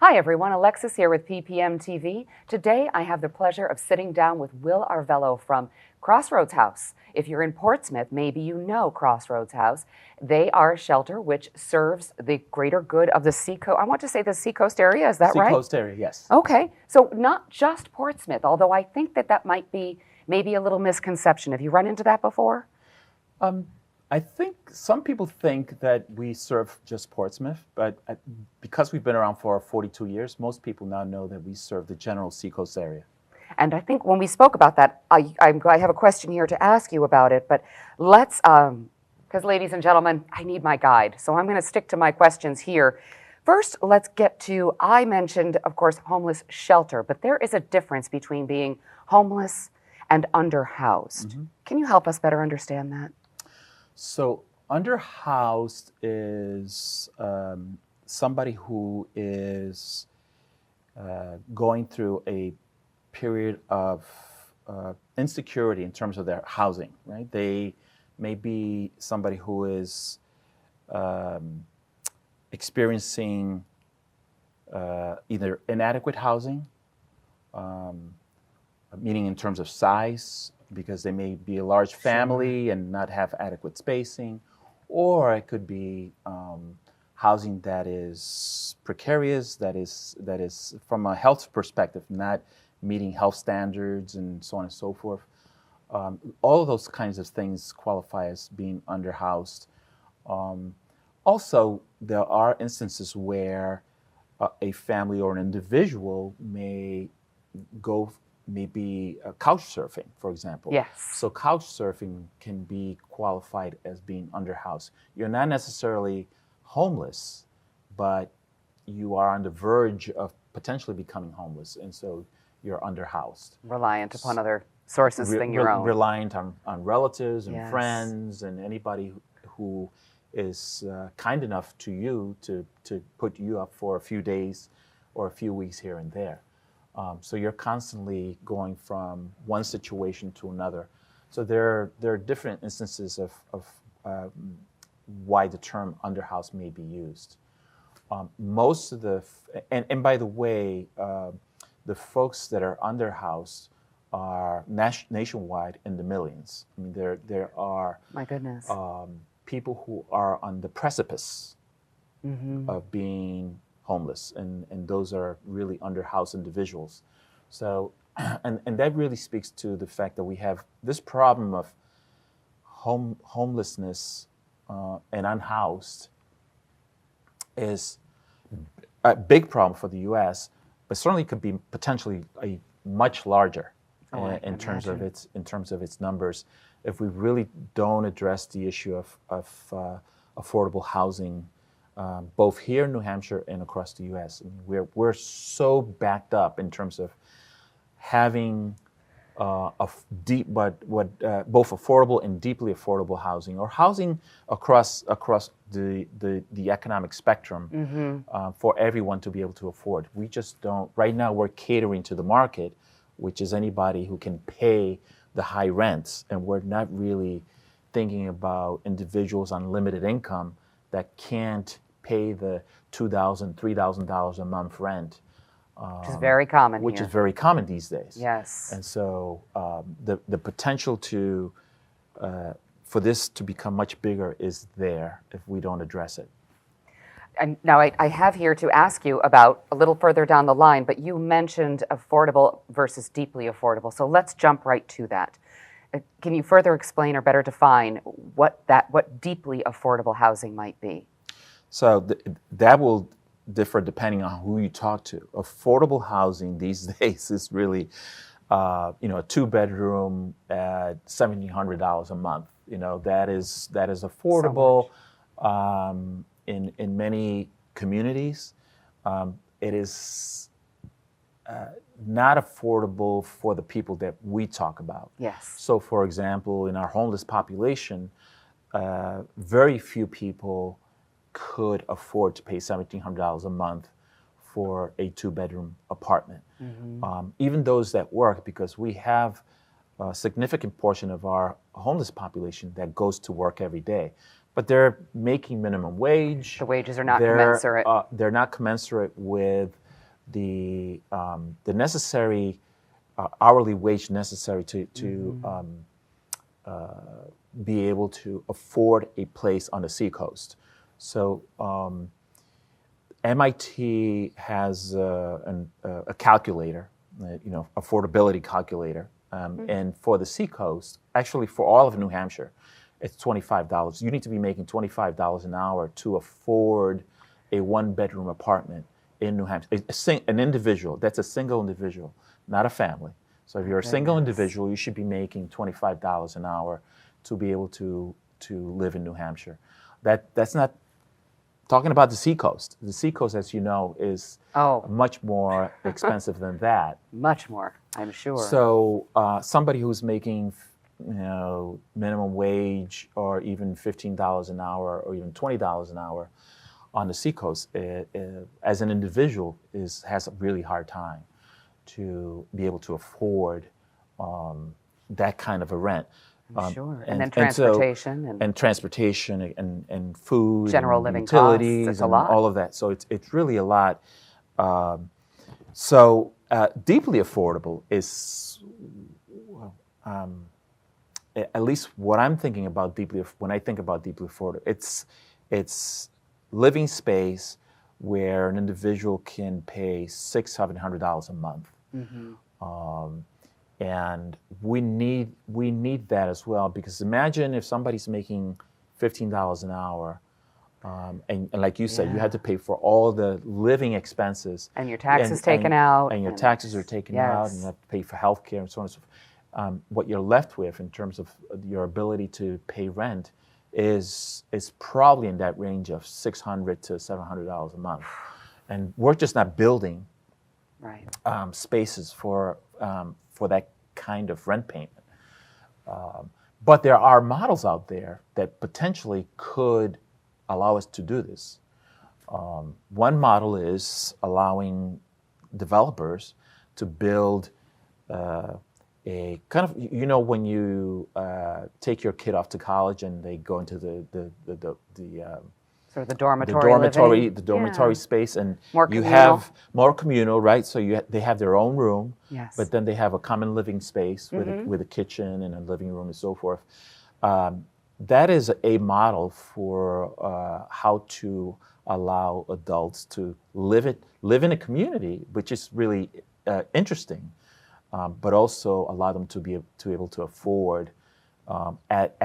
Hi everyone, Alexis here with PPM TV. Today I have the pleasure of sitting down with Will Arvelo from Crossroads House. If you're in Portsmouth, maybe you know Crossroads House. They are a shelter which serves the greater good of the Seacoast. I want to say the Seacoast area, is that right? Seacoast area, yes. Okay, so not just Portsmouth, although I think that might be maybe a little misconception. Have you run into that before? I think some people think that we serve just Portsmouth, but because we've been around for 42 years, most people now know that we serve the general Seacoast area. And I think when we spoke about that, I have a question here to ask you about it, but let's, because ladies and gentlemen, I need my guide, so I'm going to stick to my questions here. First, let's get to, I mentioned, of course, homeless shelter, but there is a difference between being homeless and underhoused. Mm-hmm. Can you help us better understand that? So underhoused is somebody who is going through a period of insecurity in terms of their housing, right? They may be somebody who is experiencing either inadequate housing, meaning in terms of size, because they may be a large family and not have adequate spacing, or it could be housing that is precarious, that is from a health perspective, not meeting health standards and so on and so forth. All of those kinds of things qualify as being underhoused. Also, there are instances where a family or an individual may go maybe couch surfing, for example. Yes. So couch surfing can be qualified as being underhoused. You're not necessarily homeless, but you are on the verge of potentially becoming homeless, and so you're underhoused. Reliant upon other sources than your own. Reliant on relatives and yes. friends and anybody who is kind enough to you to put you up for a few days or a few weeks here and there. So you're constantly going from one situation to another. So there are different instances of why the term underhouse may be used. Most of the, and by the way, the folks that are underhoused are nationwide in the millions. I mean, there are my goodness, people who are on the precipice mm-hmm. of being homeless, and those are really underhoused individuals. So, and that really speaks to the fact that we have this problem of homelessness and unhoused is a big problem for the U.S., but certainly could be potentially a much larger in terms of its numbers if we really don't address the issue of affordable housing. Both here in New Hampshire and across the U.S. I mean, we're so backed up in terms of having both affordable and deeply affordable housing, or housing across the economic spectrum mm-hmm. For everyone to be able to afford. We just don't. Right now, we're catering to the market, which is anybody who can pay the high rents, and we're not really thinking about individuals on limited income that can't pay the $2,000, $3,000 a month rent. Which is very common Which here. is very common these days. Yes. And so the potential to for this to become much bigger is there if we don't address it. And now I have here to ask you about a little further down the line, but you mentioned affordable versus deeply affordable. So let's jump right to that. Can you further explain or better define what deeply affordable housing might be? So that will differ depending on who you talk to. Affordable housing these days is really, a 2-bedroom at $1,700 a month. That is affordable. In many communities, it is not affordable for the people that we talk about. Yes. So, for example, in our homeless population, very few people could afford to pay $1,700 a month for a 2-bedroom apartment. Even those that work, because we have a significant portion of our homeless population that goes to work every day. But they're making minimum wage. The wages are not commensurate. They're not commensurate with the necessary hourly wage necessary to be able to afford a place on the Seacoast. So MIT has a calculator, affordability calculator, and for the Seacoast, actually for all of New Hampshire, it's $25. You need to be making $25 an hour to afford a 1-bedroom apartment in New Hampshire. An individual, that's a single individual, not a family. So if you're a single individual, you should be making $25 an hour to be able to live in New Hampshire. That's not talking about the Seacoast. The Seacoast, as you know, is much more expensive than that. Much more, I'm sure. So somebody who's making minimum wage or even $15 an hour or even $20 an hour on the Seacoast, as an individual, has a really hard time to be able to afford that kind of a rent. Sure. And then transportation. And transportation and food. General and living utilities costs. It's a and lot. all of that. So it's really a lot. So deeply affordable is, at least what I'm thinking about when I think about deeply affordable, it's living space where an individual can pay $600-$700 a month. And we need that as well, because imagine if somebody's making $15 an hour, and like you said, you had to pay for all the living expenses. And your taxes taken out. And your taxes are taken out, and you have to pay for health care and so on and so forth. What you're left with in terms of your ability to pay rent is probably in that range of $600 to $700 a month. And we're just not building spaces for that kind of rent payment. But there are models out there that potentially could allow us to do this. One model is allowing developers to build a kind of, when you take your kid off to college and they go into the sort of the dormitory living. Space, and more you communal. have more communal, right? So they have their own room, Yes. but then they have a common living space with a kitchen and a living room and so forth. That is a model for how to allow adults to live in a community, which is really interesting, but also allow them to be able to afford at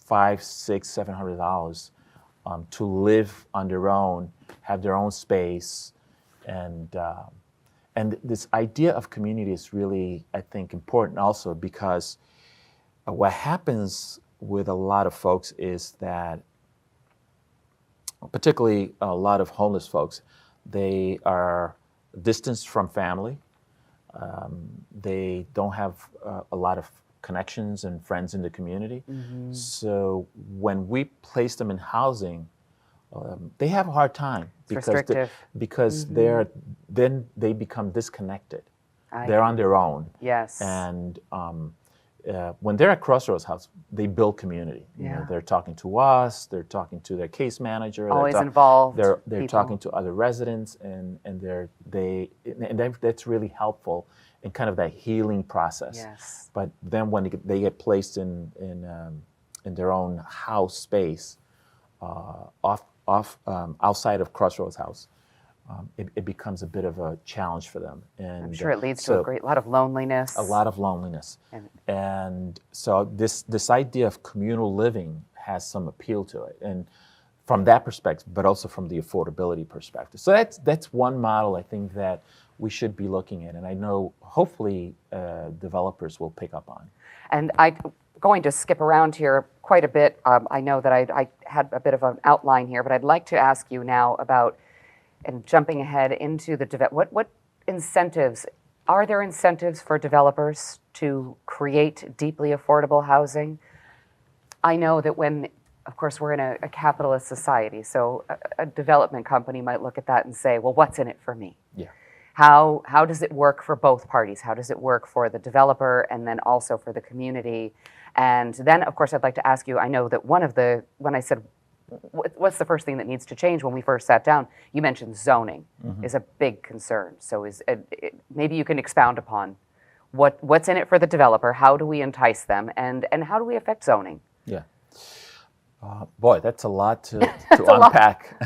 $500, $600, $700 to live on their own, have their own space, and this idea of community is really, I think, important also, because what happens with a lot of folks is that, particularly a lot of homeless folks, they are distanced from family. They don't have a lot of connections and friends in the community. So when we place them in housing, they have a hard time because then they become disconnected. They're on their own. Yes. And when they're at Crossroads House, they build community. They're talking to us. They're talking to their case manager. Always involved. They're talking to other residents, and that's really helpful in kind of that healing process. Yes. But then when they get placed in in their own house space, outside of Crossroads House, it becomes a bit of a challenge for them. And I'm sure it leads to a lot of loneliness. A lot of loneliness. And so this idea of communal living has some appeal to it. And from that perspective, but also from the affordability perspective. So that's one model I think that we should be looking at. And I know hopefully developers will pick up on. And I'm going to skip around here quite a bit. I know that I had a bit of an outline here, but I'd like to ask you now about, and jumping ahead into what incentives, are there incentives for developers to create deeply affordable housing? I know that of course, we're in a capitalist society, so a development company might look at that and say, well, what's in it for me? Yeah. How does it work for both parties? How does it work for the developer and then also for the community? And then, of course, I'd like to ask you, I know that when I said, what's the first thing that needs to change when we first sat down, you mentioned zoning is a big concern. So maybe you can expound upon what's in it for the developer, how do we entice them, and how do we affect zoning? Yeah. Boy, that's a lot to unpack.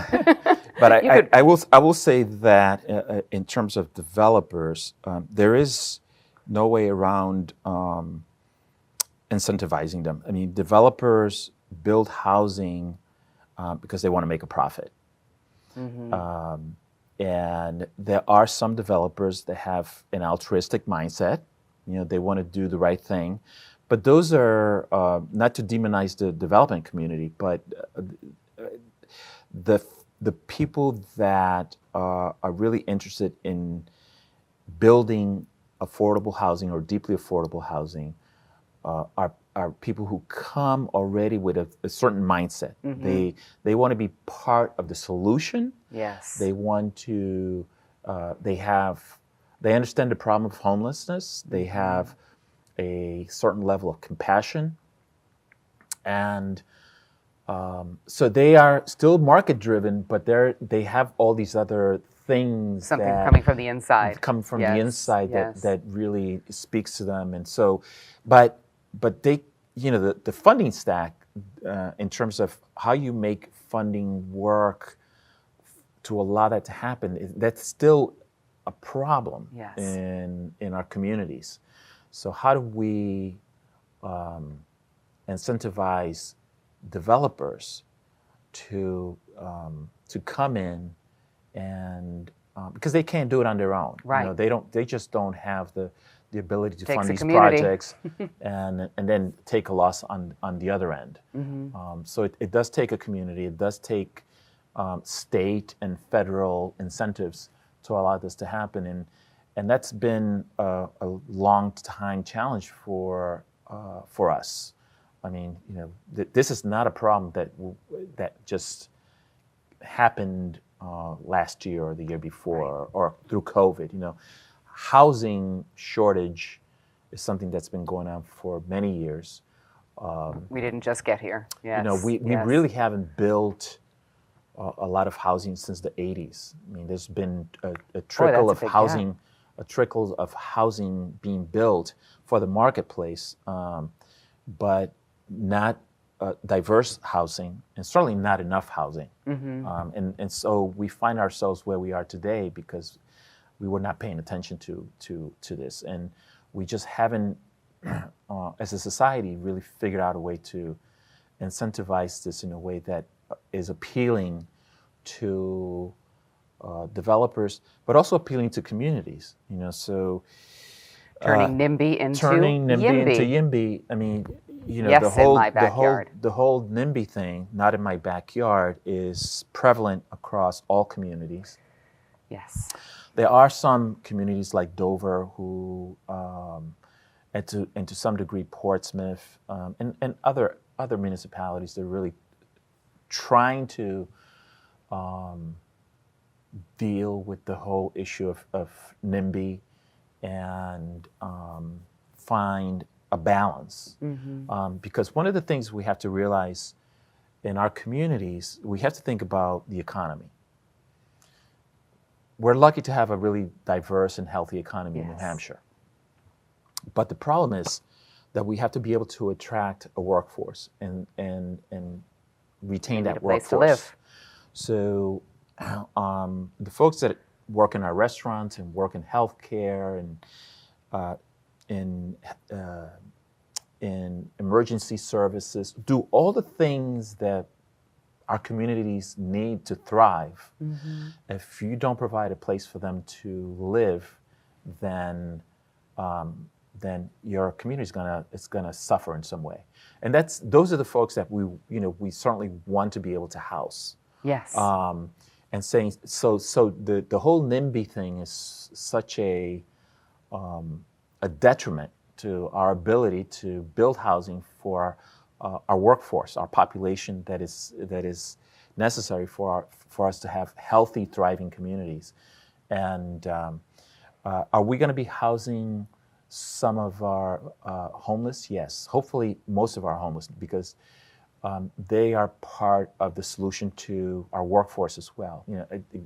But I will say that in terms of developers, there is no way around incentivizing them. I mean, developers build housing because they want to make a profit. And there are some developers that have an altruistic mindset. They want to do the right thing. But those are, not to demonize the development community, but the people that are really interested in building affordable housing or deeply affordable housing are people who come already with a certain mindset. They want to be part of the solution. Yes. They want to, they understand the problem of homelessness. They have a certain level of compassion. And so they are still market driven, but they have all these other things coming from the inside. That really speaks to them. And so, but they, the funding stack in terms of how you make funding work to allow that to happen, that's still a problem in our communities. So how do we incentivize developers to come in and because they can't do it on their own. Right. They just don't have the ability to fund these community. projects and then take a loss on the other end. So it does take a community. It does take state and federal incentives to allow this to happen. And that's been a long time challenge for us. I mean, this is not a problem that just happened last year or the year before or through COVID. Housing shortage is something that's been going on for many years. We didn't just get here. Yes. We really haven't built a lot of housing since the 80s. I mean, there's been a trickle of housing. Gap. A trickle of housing being built for the marketplace, but not diverse housing, and certainly not enough housing. And so we find ourselves where we are today because we were not paying attention to this, and we just haven't, as a society, really figured out a way to incentivize this in a way that is appealing to developers, but also appealing to communities. So turning NIMBY into YIMBY. I mean, the whole NIMBY thing, not in my backyard, is prevalent across all communities. Yes. There are some communities like Dover who, and to some degree Portsmouth, and other municipalities that are really trying to deal with the whole issue of NIMBY and find a balance. Because one of the things we have to realize in our communities, we have to think about the economy. We're lucky to have a really diverse and healthy economy in New Hampshire. But the problem is that we have to be able to attract a workforce and retain Need that a place to workforce. live. So the folks that work in our restaurants and work in healthcare and uh, in in emergency services, do all the things that our communities need to thrive. If you don't provide a place for them to live, then then your community is gonna suffer in some way. And those are the folks that we certainly want to be able to house. Yes. And saying so the whole NIMBY thing is such a detriment to our ability to build housing for our workforce, our population that is necessary for us to have healthy, thriving communities. And are we going to be housing some of our homeless? Yes, hopefully most of our homeless, because they are part of the solution to our workforce as well.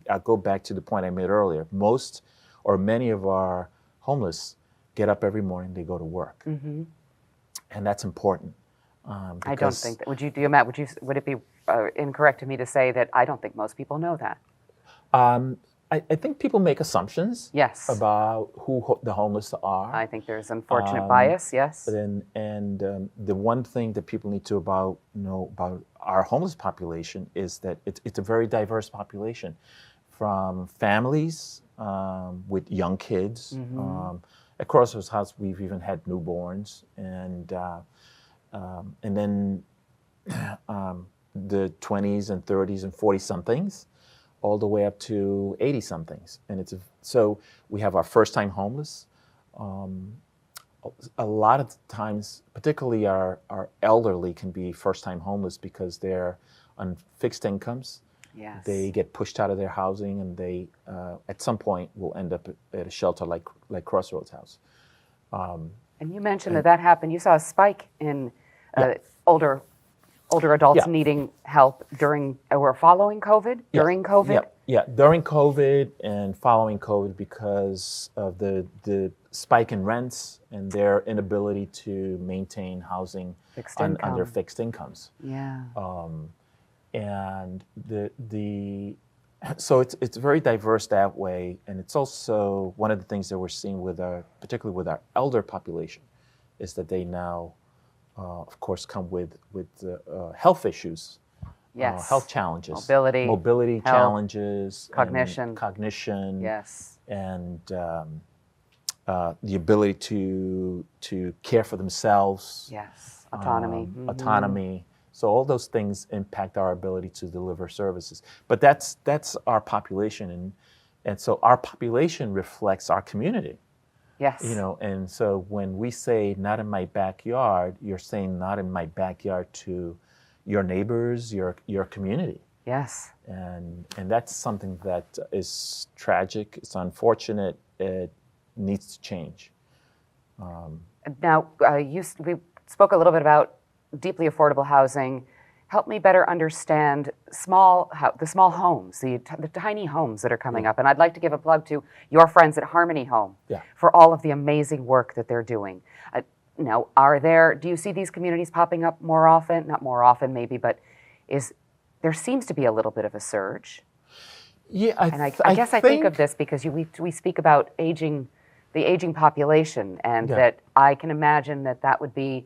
I'll go back to the point I made earlier. Most or many of our homeless get up every morning, they go to work, and that's important. I don't think that. Matt? Would it be incorrect of me to say that I don't think most people know that? I think people make assumptions Yes. about who the homeless are. I think there's unfortunate bias. Yes. And the one thing that people need to know about our homeless population is that it's a very diverse population, from families with young kids. At Crossroads House, we've even had newborns, and then the 20s and 30s and 40-somethings, all the way up to 80-somethings. And so we have our first-time homeless. A lot of times, particularly our elderly can be first-time homeless because they're on fixed incomes. Yes. They get pushed out of their housing, and they, at some point, will end up at a shelter like Crossroads House. And you mentioned that happened. You saw a spike in older adults needing help during or following COVID. During COVID. Yeah, during COVID and following COVID, because of the spike in rents and their inability to maintain housing under fixed incomes. Yeah. And so it's very diverse that way, and it's also one of the things that we're seeing particularly with our elder population, is that they now, of course, come with health issues, health challenges, mobility health, challenges, cognition, yes, and the ability to care for themselves, yes, autonomy, autonomy. So all those things impact our ability to deliver services. But that's our population, and so our population reflects our community. Yes. And so when we say not in my backyard, you're saying not in my backyard to your neighbors, your community. Yes. And that's something that is tragic. It's unfortunate. It needs to change. Now, we spoke a little bit about deeply affordable housing. Help me better understand the small homes, the tiny homes that are coming up. And I'd like to give a plug to your friends at Harmony Home for all of the amazing work that they're doing. Do you see these communities popping up more often? Not more often, maybe, but there seems to be a little bit of a surge. Yeah, I guess I think of this because we speak about the aging population, and that I can imagine that would be.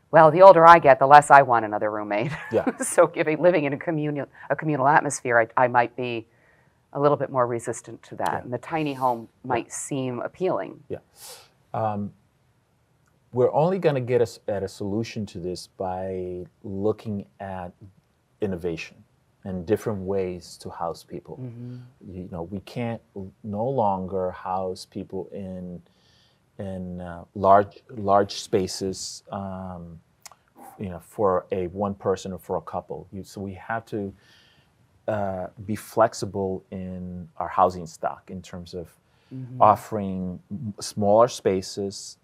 Well, the older I get, the less I want another roommate. Yeah. So living in a communal atmosphere, I might be a little bit more resistant to that. Yeah. And the tiny home might seem appealing. Yeah. We're only going to get us at a solution to this by looking at innovation and different ways to house people. We can't no longer house people in large spaces, for a one person or for a couple. So we have to be flexible in our housing stock in terms of offering smaller spaces,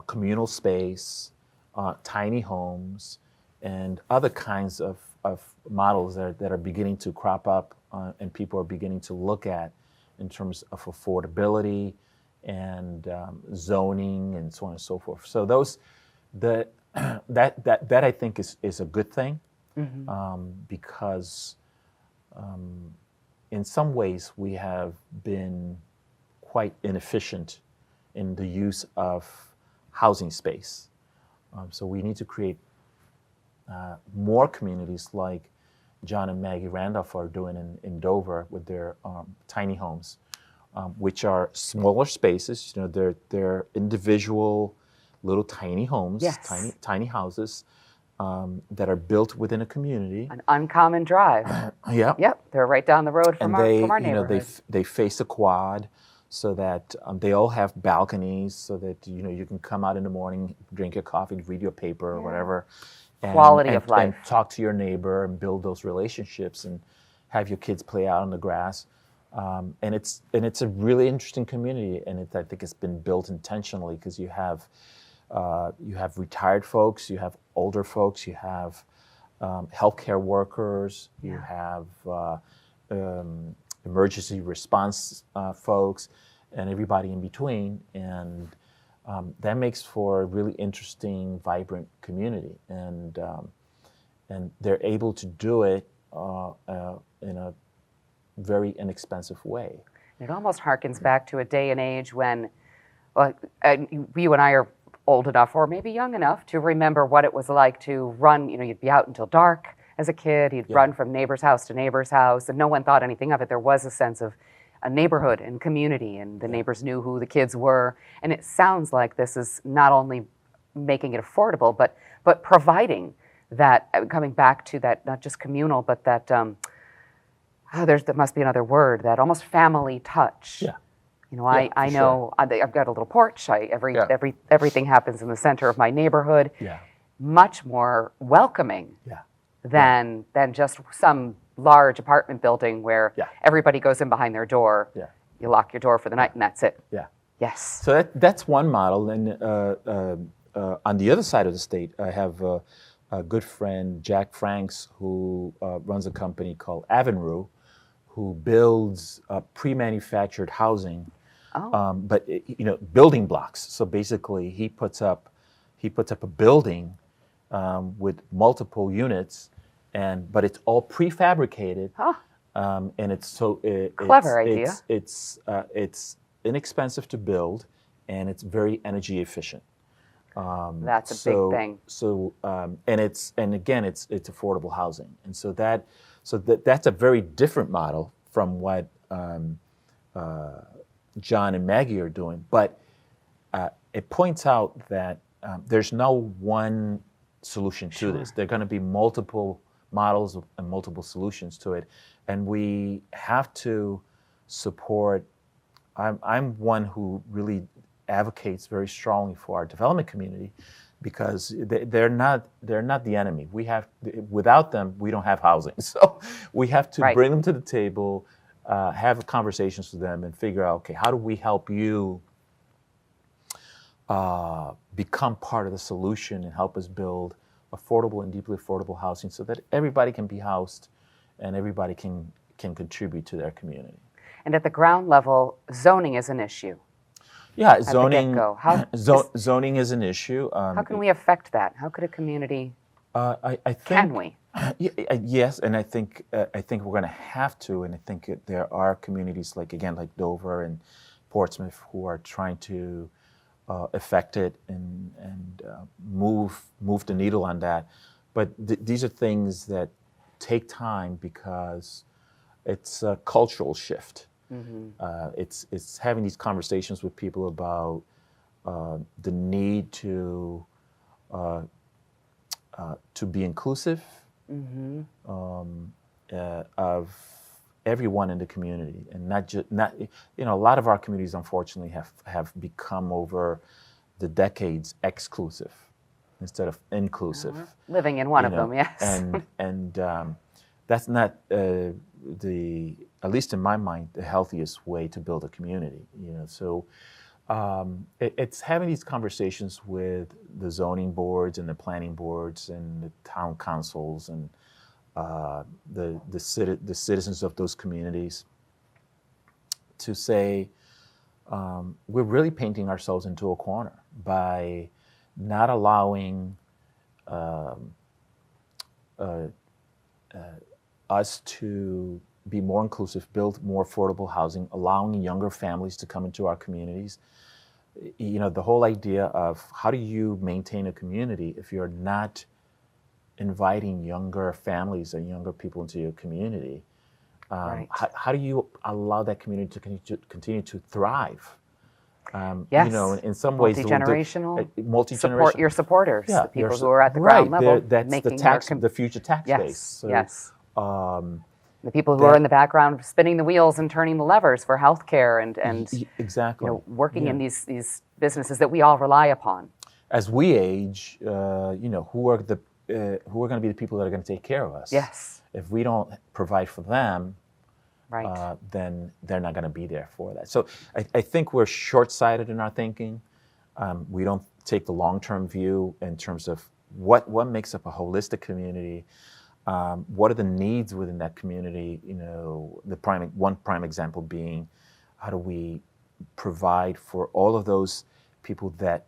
communal space, tiny homes, and other kinds of models that are beginning to crop up and people are beginning to look at in terms of affordability and zoning and so on and so forth. So The, that I think is a good thing, because in some ways we have been quite inefficient in the use of housing space. So we need to create more communities like John and Maggie Randolph are doing in Dover with their tiny homes, which are smaller spaces. You know, they're individual little tiny homes, Yes. tiny houses that are built within a community. An uncommon drive. Yeah. Yep, they're right down the road from And our you know, neighborhood. they face a quad, so that they all have balconies, so that you know you can come out in the morning, drink your coffee, read your paper or whatever, Quality of life. and talk to your neighbor and build those relationships and have your kids play out on the grass. And it's a really interesting community, and I think it's been built intentionally, because you have retired folks, you have older folks, you have healthcare workers, you have emergency response folks, and everybody in between, and that makes for a really interesting, vibrant community, and they're able to do it in a very inexpensive way. It almost harkens back to a day and age when, well, you and I are old enough, or maybe young enough, to remember what it was like to run. You know, you'd be out until dark as a kid. You'd run from neighbor's house to neighbor's house, and no one thought anything of it. There was a sense of a neighborhood and community, and the neighbors knew who the kids were. And it sounds like this is not only making it affordable, but providing that, coming back to that, not just communal, but that there must be another word, that almost family touch. Yeah. You know, I know I've got a little porch. Everything happens in the center of my neighborhood. Yeah. Much more welcoming Yeah. than just some large apartment building where everybody goes in behind their door. Yeah. You lock your door for the night, and that's it. Yeah. Yes. So that's one model. And on the other side of the state, I have a good friend, Jack Franks, who runs a company called Arvelo, who builds pre-manufactured housing, but you know, building blocks. So basically, he puts up a building with multiple units, but it's all prefabricated. And it's Clever idea. It's inexpensive to build, and it's very energy efficient. That's a big thing. So and again, it's affordable housing, and so that's a very different model from what John and Maggie are doing. But it points out that there's no one solution to this. There are going to be multiple models and multiple solutions to it, and we have to support. I'm one who really advocates very strongly for our development community, because they're not the enemy. Without them, we don't have housing. So we have to bring them to the table, have conversations with them, and figure out, okay, how do we help you become part of the solution and help us build affordable and deeply affordable housing, so that everybody can be housed and everybody can contribute to their community. And at the ground level, zoning is an issue. Yeah, zoning. Zoning is an issue. How can we affect that? How could a community? I think. Can we? Yes, and I think we're going to have to. And I think there are communities like Dover and Portsmouth who are trying to affect it and move the needle on that. But these are things that take time, because it's a cultural shift. It's having these conversations with people about the need to be inclusive of everyone in the community, and not a lot of our communities, unfortunately, have become over the decades exclusive instead of inclusive. Living in one of them, yes. And that's not at least in my mind, the healthiest way to build a community. So it's having these conversations with the zoning boards and the planning boards and the town councils and the citizens of those communities, to say we're really painting ourselves into a corner by not allowing um, uh, us to be more inclusive, build more affordable housing, allowing younger families to come into our communities. You know, the whole idea of how do you maintain a community if you're not inviting younger families and younger people into your community? Right. How do you allow that community to continue to thrive? Yes. You know, in some ways, Multi-generational. multi-generational. Support your supporters, Yeah, the people there's- who are at the right, ground level, that's the making tax, the future tax base. yes, So, yes. um, The people who that- are in the background spinning the wheels and turning the levers for healthcare and exactly. you know, working Yeah. in these businesses that we all rely upon. As we age, you know, who are going to be the people that are going to take care of us? Yes. If we don't provide for them, Right. then they're not going to be there for that. So I think we're short-sighted in our thinking. We don't take the long-term view in terms of what makes up a holistic community. What are the needs within that community? You know, one prime example being, how do we provide for all of those people that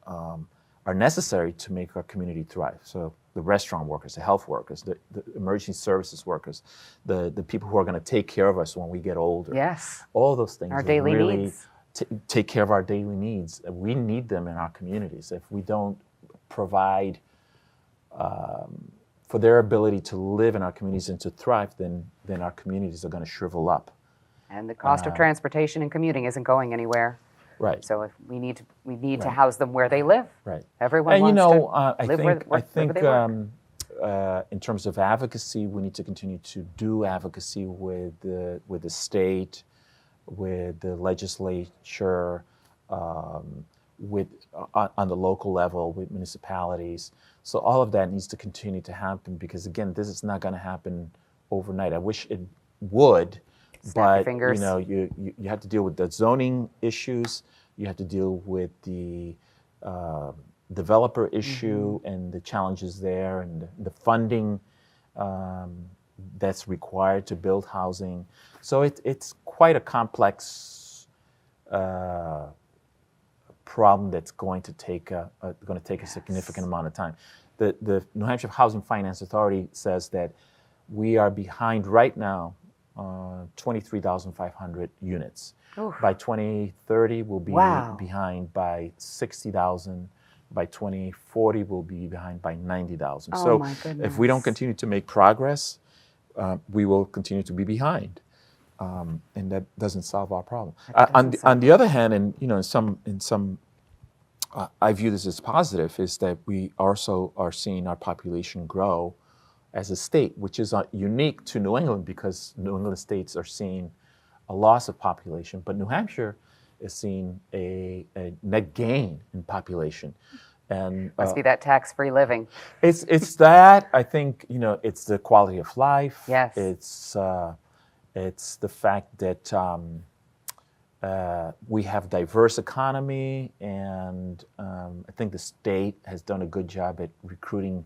are necessary to make our community thrive? So the restaurant workers, the health workers, the emergency services workers, the people who are going to take care of us when we get older. Yes. All those things Our are daily really needs. Take care of our daily needs. We need them in our communities. If we don't provide for their ability to live in our communities and to thrive, then our communities are going to shrivel up. And the cost of transportation and commuting isn't going anywhere. Right. So if we need to Right. house them where they live. Right. Everyone And you wants know, to I live think wherever they work. in terms of advocacy, we need to continue to do advocacy with the state, with the legislature, on the local level, with municipalities. So all of that needs to continue to happen because, again, this is not going to happen overnight. I wish it would, Snap your but fingers. you know, you have to deal with the zoning issues. You have to deal with the developer issue and the challenges there, and the funding that's required to build housing. So it's quite a complex problem that's going to take a significant amount of time. The New Hampshire Housing Finance Authority says that we are behind right now 23,500 units. Oof. By 2030, we'll be Wow. behind by 60,000. By 2040, we'll be behind by 90,000. Oh, So my if we don't goodness. continue to make progress, we will continue to be behind. And that doesn't solve our problem. On the other hand, and you know, in some, I view this as positive, is that we also are seeing our population grow as a state, which is unique to New England because New England states are seeing a loss of population, but New Hampshire is seeing a net gain in population. And Must be that tax-free living. it's that, I think, you know, it's the quality of life. Yes. It's the fact that we have diverse economy, and I think the state has done a good job at recruiting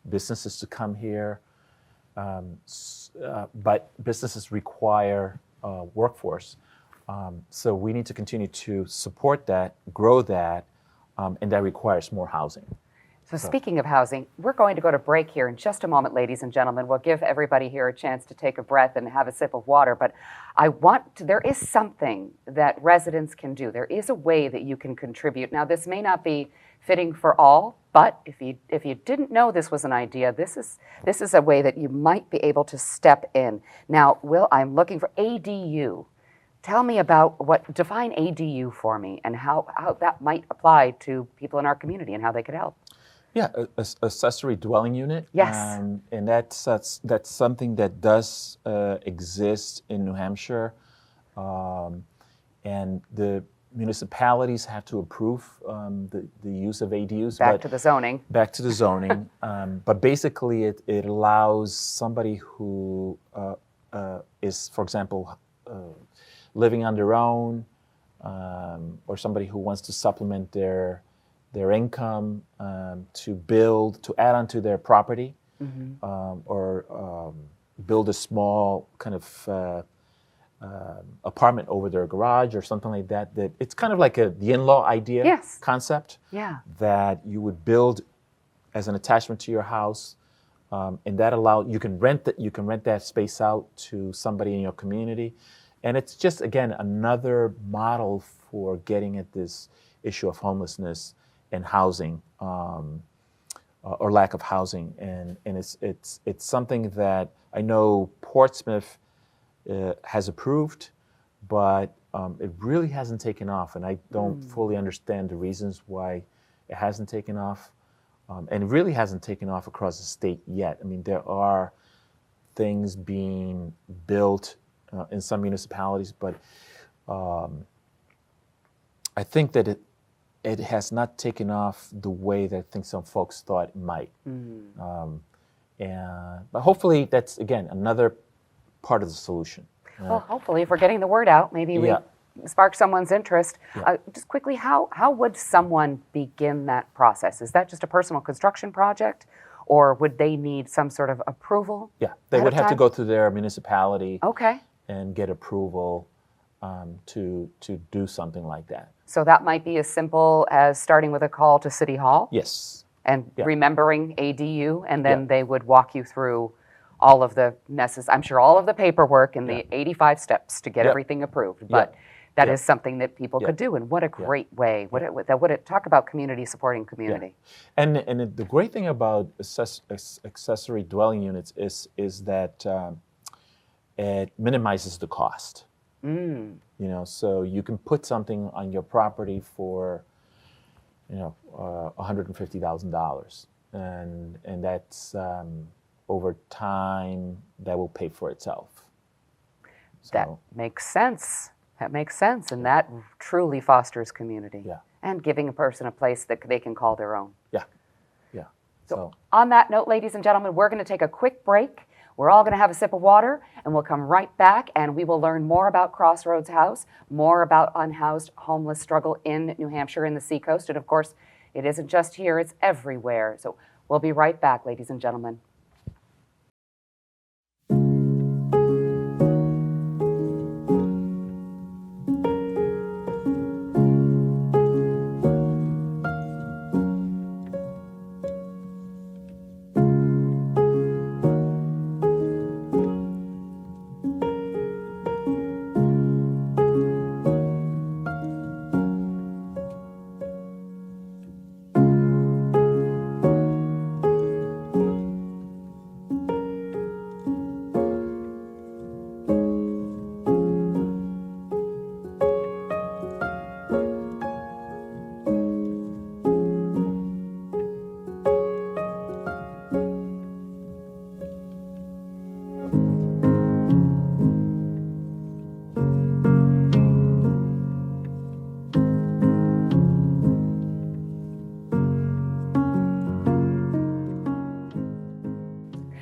businesses to come here. But businesses require workforce. So we need to continue to support that, grow that, and that requires more housing. So speaking of housing, we're going to go to break here in just a moment, ladies and gentlemen. We'll give everybody here a chance to take a breath and have a sip of water. But there is something that residents can do. There is a way that you can contribute. Now, this may not be fitting for all, but if you didn't know this was an idea, this is a way that you might be able to step in. Now, Will, I'm looking for ADU. Tell me define ADU for me and how that might apply to people in our community and how they could help. Yeah, accessory dwelling unit. Yes. And that's something that does exist in New Hampshire. And the municipalities have to approve the use of ADUs. Back to the zoning. Back to the zoning. But basically, it allows somebody who is, for example, living on their own, or somebody who wants to supplement their income to add onto their property, or build a small kind of apartment over their garage or something like that. That it's kind of like the in-law idea Yes. concept. Yeah. That you would build as an attachment to your house, and that you can rent that space out to somebody in your community, and it's just again another model for getting at this issue of homelessness and housing, or lack of housing, and it's something that I know Portsmouth has approved, but it really hasn't taken off, and I don't fully understand the reasons why it hasn't taken off, and it really hasn't taken off across the state yet. I mean, there are things being built in some municipalities, but I think that it has not taken off the way that I think some folks thought it might. But hopefully that's, again, another part of the solution. Well, hopefully, if we're getting the word out, maybe we spark someone's interest. Yeah. Just quickly, how would someone begin that process? Is that just a personal construction project, or would they need some sort of approval? Yeah, they would have to go through their municipality Okay. and get approval to do something like that. So that might be as simple as starting with a call to City Hall Yes. and remembering ADU, and then Yeah. they would walk you through all of the I'm sure all of the paperwork and the 85 steps to get Yep. everything approved. But that is something that people could do, and what a great way. Talk about community supporting community. And the great thing about accessory dwelling units is that it minimizes the cost. So you can put something on your property for $150,000, and that's over time that will pay for itself. So, That makes sense. That makes sense, and that truly fosters community. Yeah. And giving a person a place that they can call their own. Yeah. So on that note, ladies and gentlemen, we're going to take a quick break. We're all going to have a sip of water, and we'll come right back, and we will learn more about Crossroads House, more about unhoused homeless struggle in New Hampshire and the Seacoast. And of course, it isn't just here, it's everywhere. So we'll be right back, ladies and gentlemen.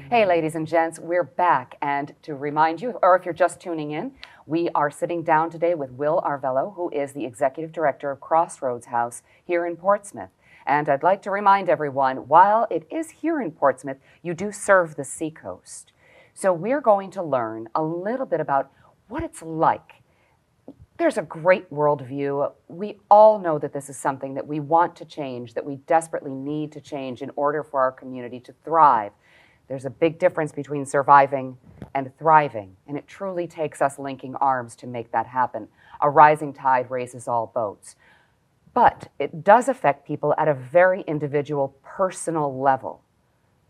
Hey, ladies and gents, we're back. And to remind you, or if you're just tuning in, we are sitting down today with Will Arvelo, who is the Executive Director of Crossroads House here in Portsmouth. And I'd like to remind everyone, while it is here in Portsmouth, you do serve the Seacoast. So we're going to learn a little bit about what it's like. There's a great worldview. We all know that this is something that we want to change, that we desperately need to change in order for our community to thrive. There's a big difference between surviving and thriving, and it truly takes us linking arms to make that happen. A rising tide raises all boats. But it does affect people at a very individual, personal level.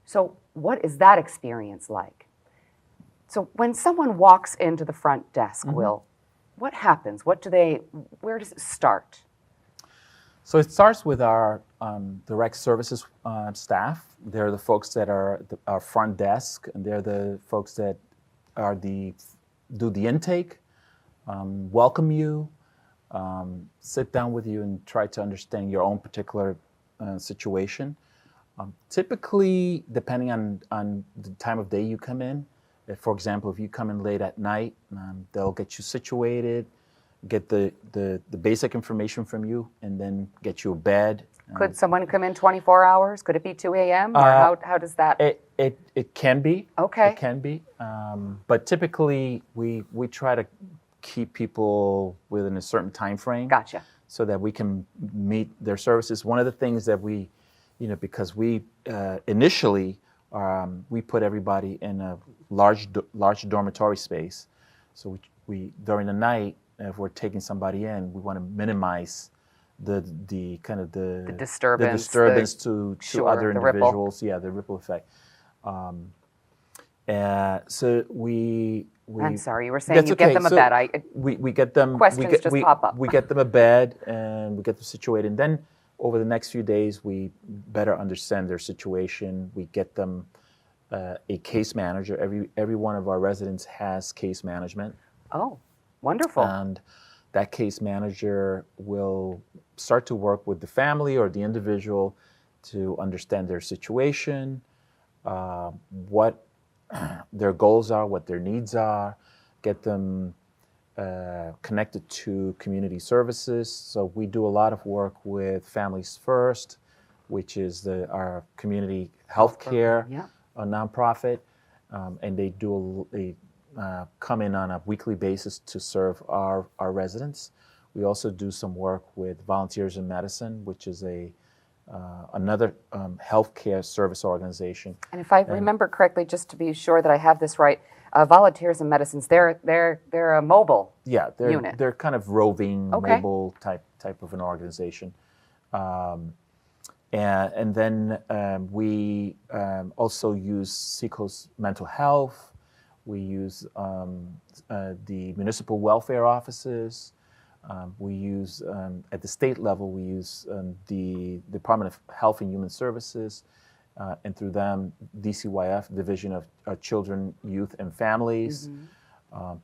So what is that experience like? So when someone walks into the front desk, Will, what happens? Where does it start? So it starts with our direct services staff. They're the folks that are our front desk, and they're the folks that do the intake, welcome you, sit down with you, and try to understand your own particular situation. Typically, depending on the time of day you come in, for example, if you come in late at night, they'll get you situated, get the basic information from you, and then get you a bed. Could someone come in 24 hours? Could it be 2 a.m.? Or how does that? It can be. Okay. It can be. But typically, we try to keep people within a certain time frame. Gotcha. So that we can meet their services. One of the things that we, because we initially we put everybody in a large dormitory space. So we during the night, if we're taking somebody in, we want to minimize the disturbance to other individuals. Ripple. Yeah, the ripple effect. So we. I'm sorry, you were saying you get them a bed. We get them. Questions just pop up. We get them a bed and we get them situated. And then over the next few days, we better understand their situation. We get them a case manager. Every one of our residents has case management. Oh, wonderful. And that case manager will start to work with the family or the individual to understand their situation, what their goals are, what their needs are, get them connected to community services. So we do a lot of work with Families First, which is our community healthcare nonprofit, and they come in on a weekly basis to serve our residents. We also do some work with Volunteers in Medicine, which is another healthcare service organization. And if I remember correctly, just to be sure that I have this right, Volunteers in Medicines, they're a mobile unit. They're kind of roving, mobile type of an organization. And then we also use Seacoast Mental Health. We use the municipal welfare offices. We use, at the state level, we use the Department of Health and Human Services, and through them, DCYF, Division of Children, Youth, and Families,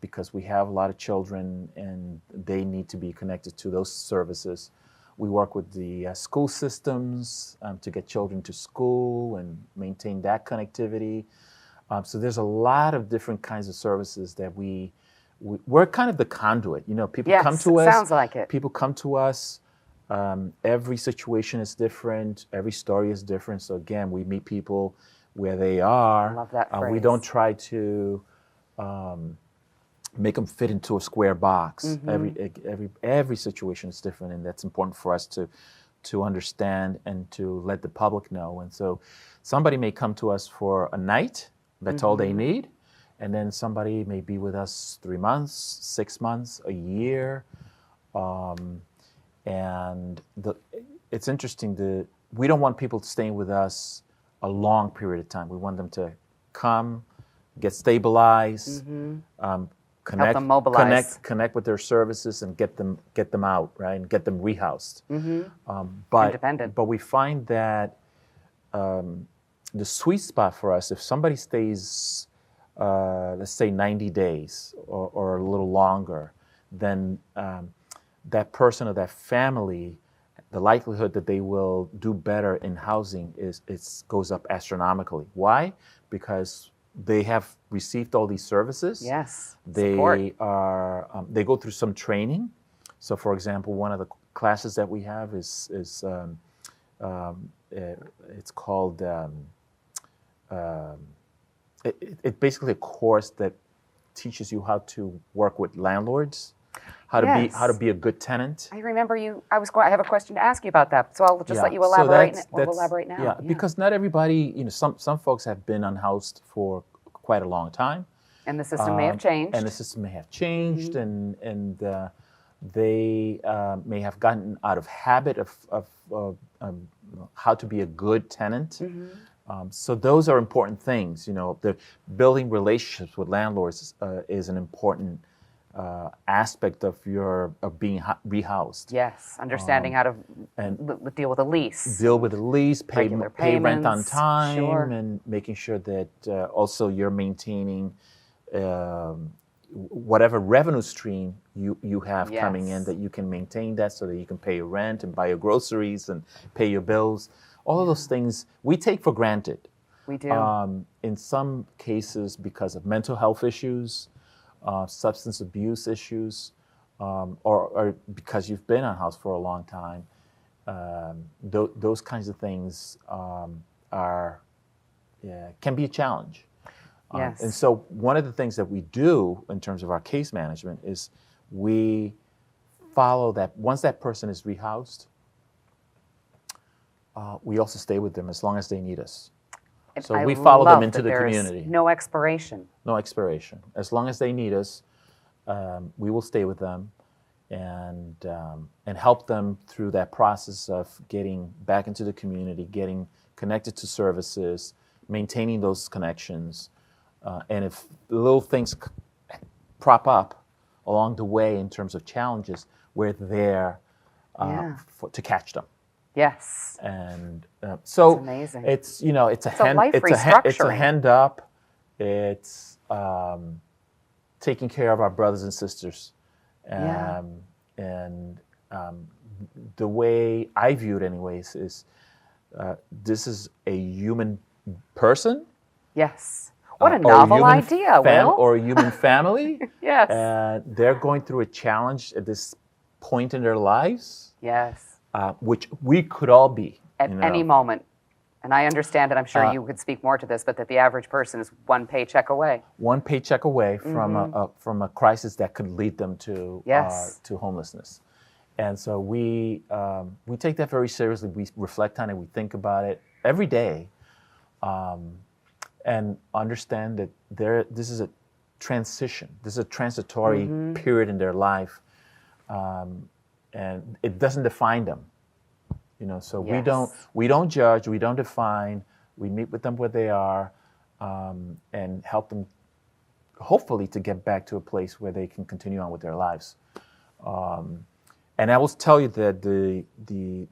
because we have a lot of children and they need to be connected to those services. We work with the school systems to get children to school and maintain that connectivity. So there's a lot of different kinds of services that we're kind of the conduit. People come to us. Sounds like it. People come to us. Every situation is different. Every story is different. So again, we meet people where they are. I love that phrase. We don't try to make them fit into a square box. Every situation is different, and that's important for us to understand and to let the public know. And so somebody may come to us for a night. That's all they need. And then somebody may be with us 3 months, 6 months, a year. And it's interesting, we don't want people staying with us a long period of time. We want them to come, get stabilized, connect, help them mobilize. connect with their services, and get them out, right, and get them rehoused. Independent. But we find that the sweet spot for us, if somebody stays, let's say 90 days or a little longer, then that person or that family, the likelihood that they will do better in housing goes up astronomically. Why? Because they have received all these services. Yes. They support. They go through some training. So, for example, one of the classes that we have is it's called. It's basically a course that teaches you how to work with landlords, how to be a good tenant. I remember you. I have a question to ask you about that, so I'll just let you elaborate. We'll elaborate now. Yeah, because not everybody, some folks have been unhoused for quite a long time, and the system may have changed. And they may have gotten out of habit of how to be a good tenant. So those are important things. The building relationships with landlords is an important aspect of being rehoused. Yes, understanding how to deal with a lease. Deal with a lease, pay rent on time, and making sure that also you're maintaining whatever revenue stream you have coming in, that you can maintain that so that you can pay your rent and buy your groceries and pay your bills. All of those things we take for granted. We do. In some cases, because of mental health issues, substance abuse issues, or because you've been unhoused for a long time, those kinds of things can be a challenge. Yes. And so one of the things that we do in terms of our case management is we follow that once that person is rehoused, we also stay with them as long as they need us. So we follow them into the community. No expiration. No expiration. As long as they need us, we will stay with them and help them through that process of getting back into the community, getting connected to services, maintaining those connections. And if little things prop up along the way in terms of challenges, we're there to catch them. Yes. And so amazing. it's it's a hand up. It's taking care of our brothers and sisters. And the way I view it, anyways, is this is a human person. Yes. What a novel idea, Will. Or a human family. Yes. They're going through a challenge at this point in their lives. Yes. Which we could all be. At any moment. And I understand, and I'm sure you could speak more to this, but that the average person is one paycheck away. One paycheck away from a crisis that could lead them to homelessness. And so we take that very seriously. We reflect on it. We think about it every day. And understand that this is a transition. This is a transitory period in their life, and it doesn't define them. So we don't judge, we don't define. We meet with them where they are, and help them, hopefully, to get back to a place where they can continue on with their lives. And I will tell you that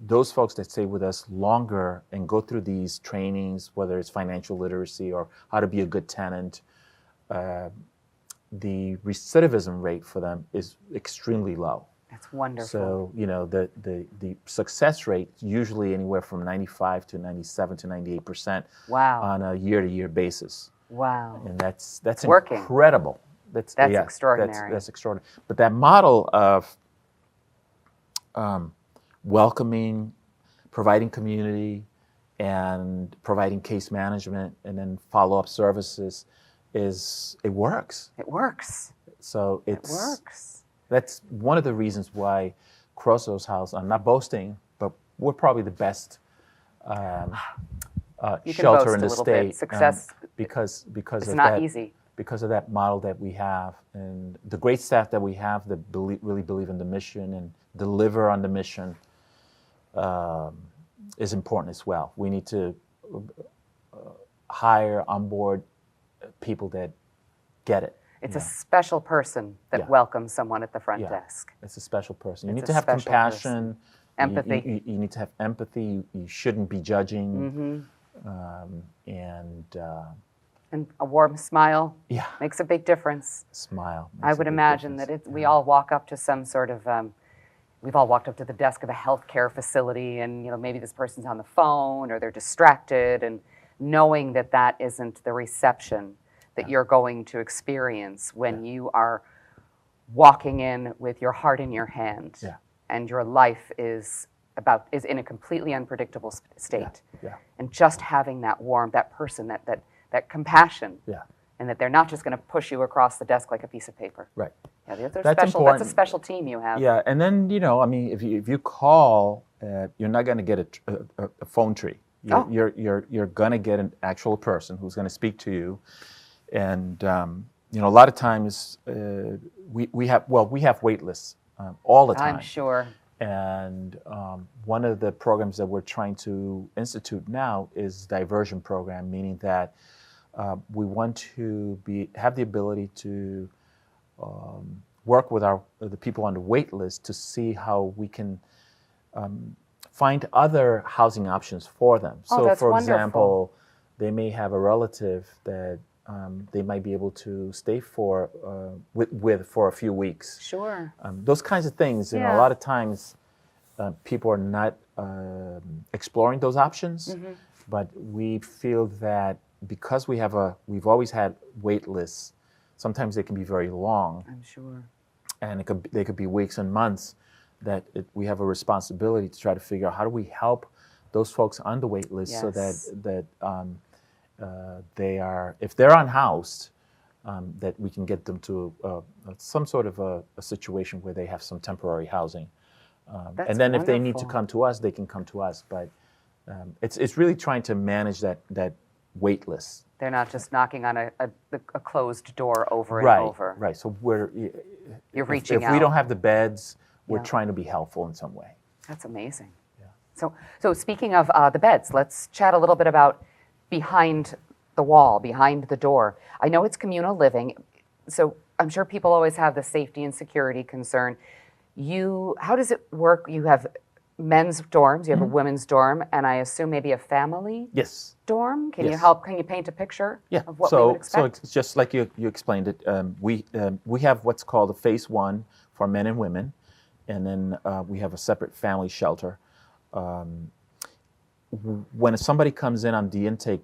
those folks that stay with us longer and go through these trainings, whether it's financial literacy or how to be a good tenant, the recidivism rate for them is extremely low. That's wonderful. So the success rate is usually anywhere from 95 to 97 to 98%. Wow. On a year-to-year basis. Wow. And that's working. Incredible. That's extraordinary. That's extraordinary. But that model of welcoming, providing community, and providing case management, and then follow-up services, it works. It works. So it works. That's one of the reasons why Crosso's House, I'm not boasting, but we're probably the best shelter in the state. Success, because it's of not that, easy. Because of that model that we have, and the great staff that we have that really believe in the mission and deliver on the mission is important as well. We need to hire, onboard people that get it. It's a special person that welcomes someone at the front desk. It's a special person. You need to have compassion, empathy. You need to have empathy. You shouldn't be judging, and a warm smile makes a big difference. Smile. I would imagine that we all walk up to some sort of. We've all walked up to the desk of a healthcare facility, and maybe this person's on the phone or they're distracted, and knowing that isn't the reception that you're going to experience when you are walking in with your heart in your hand, and your life is in a completely unpredictable state, and just having that warmth, that person, that compassion, and that they're not just going to push you across the desk like a piece of paper. Right. Yeah, that's special. important. That's a special team you have. Yeah, and then if you call, you're not going to get a phone tree. You're going to get an actual person who's going to speak to you. And a lot of times we have wait lists all the time. I'm sure. And one of the programs that we're trying to institute now is diversion program, meaning that we want to have the ability to work with the people on the wait list to see how we can find other housing options for them. So, for wonderful. example, they may have a relative that they might be able to stay for a few weeks. Sure. Those kinds of things. A lot of times, people are not exploring those options, but we feel that because we've always had wait lists. Sometimes they can be very long. I'm sure. And they could be weeks and months. we have a responsibility to try to figure out how do we help those folks on the wait list so that they are, if they're unhoused, that we can get them to some sort of a situation where they have some temporary housing. And then if they need to come to us, they can come to us. But it's really trying to manage that wait list. They're not just knocking on a closed door over and over. Right. So you're reaching out. If we don't have the beds, we're trying to be helpful in some way. That's amazing. Yeah. So speaking of the beds, let's chat a little bit about behind the wall, behind the door. I know it's communal living, so I'm sure people always have the safety and security concern. How does it work? You have men's dorms, you have a women's dorm, and I assume maybe a family dorm? Can you paint a picture of what we would expect? So it's just like you explained it. We have what's called a phase 1 for men and women, and then we have a separate family shelter. When somebody comes in on the intake,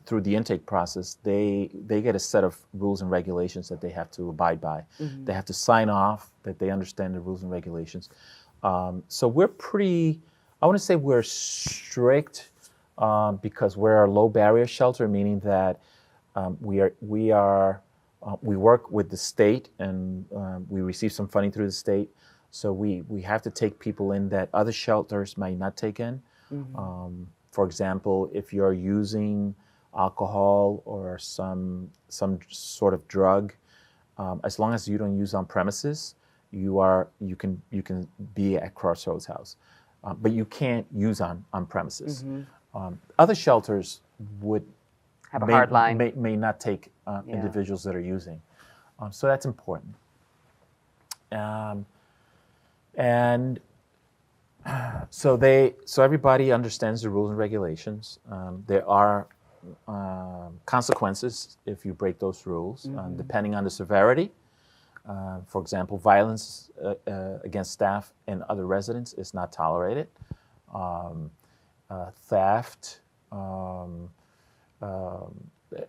through the intake process, they get a set of rules and regulations that they have to abide by. Mm-hmm. They have to sign off that they understand the rules and regulations. So we're I want to say we're strict because we're a low barrier shelter, meaning that we work with the state and we receive some funding through the state. So we have to take people in that other shelters might not take in. Mm-hmm. For example, if you're using alcohol or some sort of drug, as long as you don't use on premises, you can be at Crossroads House, but you can't use on premises. Mm-hmm. Other shelters would have a hard line. May not take individuals that are using, so that's important. And so everybody understands the rules and regulations. There are consequences if you break those rules, depending on the severity. For example, violence against staff and other residents is not tolerated. Theft,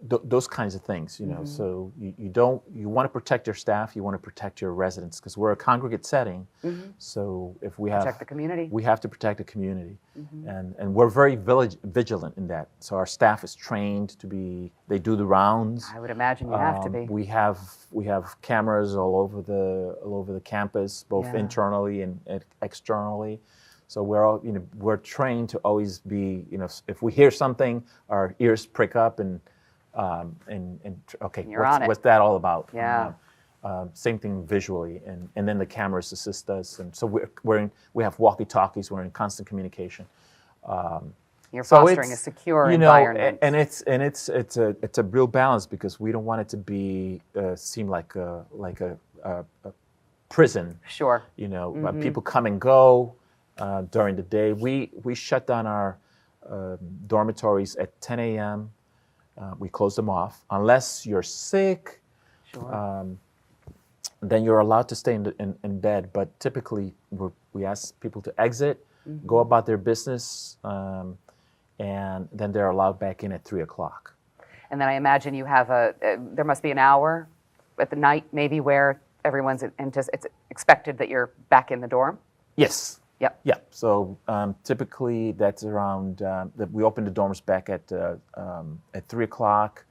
those kinds of things, you know. Mm-hmm. So you want to protect your staff, you want to protect your residents, because we're a congregate setting. Mm-hmm. So if we protect the community, we have to protect the community, mm-hmm. and we're very vigilant in that. So our staff is trained they do the rounds. I would imagine you have to be. We have cameras all over the campus, both internally and externally. So we're trained to always be, if we hear something, our ears prick up and okay, what's that all about? Yeah. Same thing visually, and then the cameras assist us, and so we have walkie-talkies. We're in constant communication. You're fostering a secure environment, and it's a real balance, because we don't want it to be seem like a prison. Sure. Mm-hmm. People come and go during the day. We shut down our dormitories at 10 a.m. We close them off unless you're sick. Sure. Then you're allowed to stay in bed. But typically, we ask people to exit, mm-hmm. go about their business, and then they're allowed back in at 3 o'clock. And then I imagine you have there must be an hour at the night maybe where everyone's it's expected that you're back in the dorm? Yes. Yep. Yeah. So typically that's around we open the dorms back at 3 o'clock,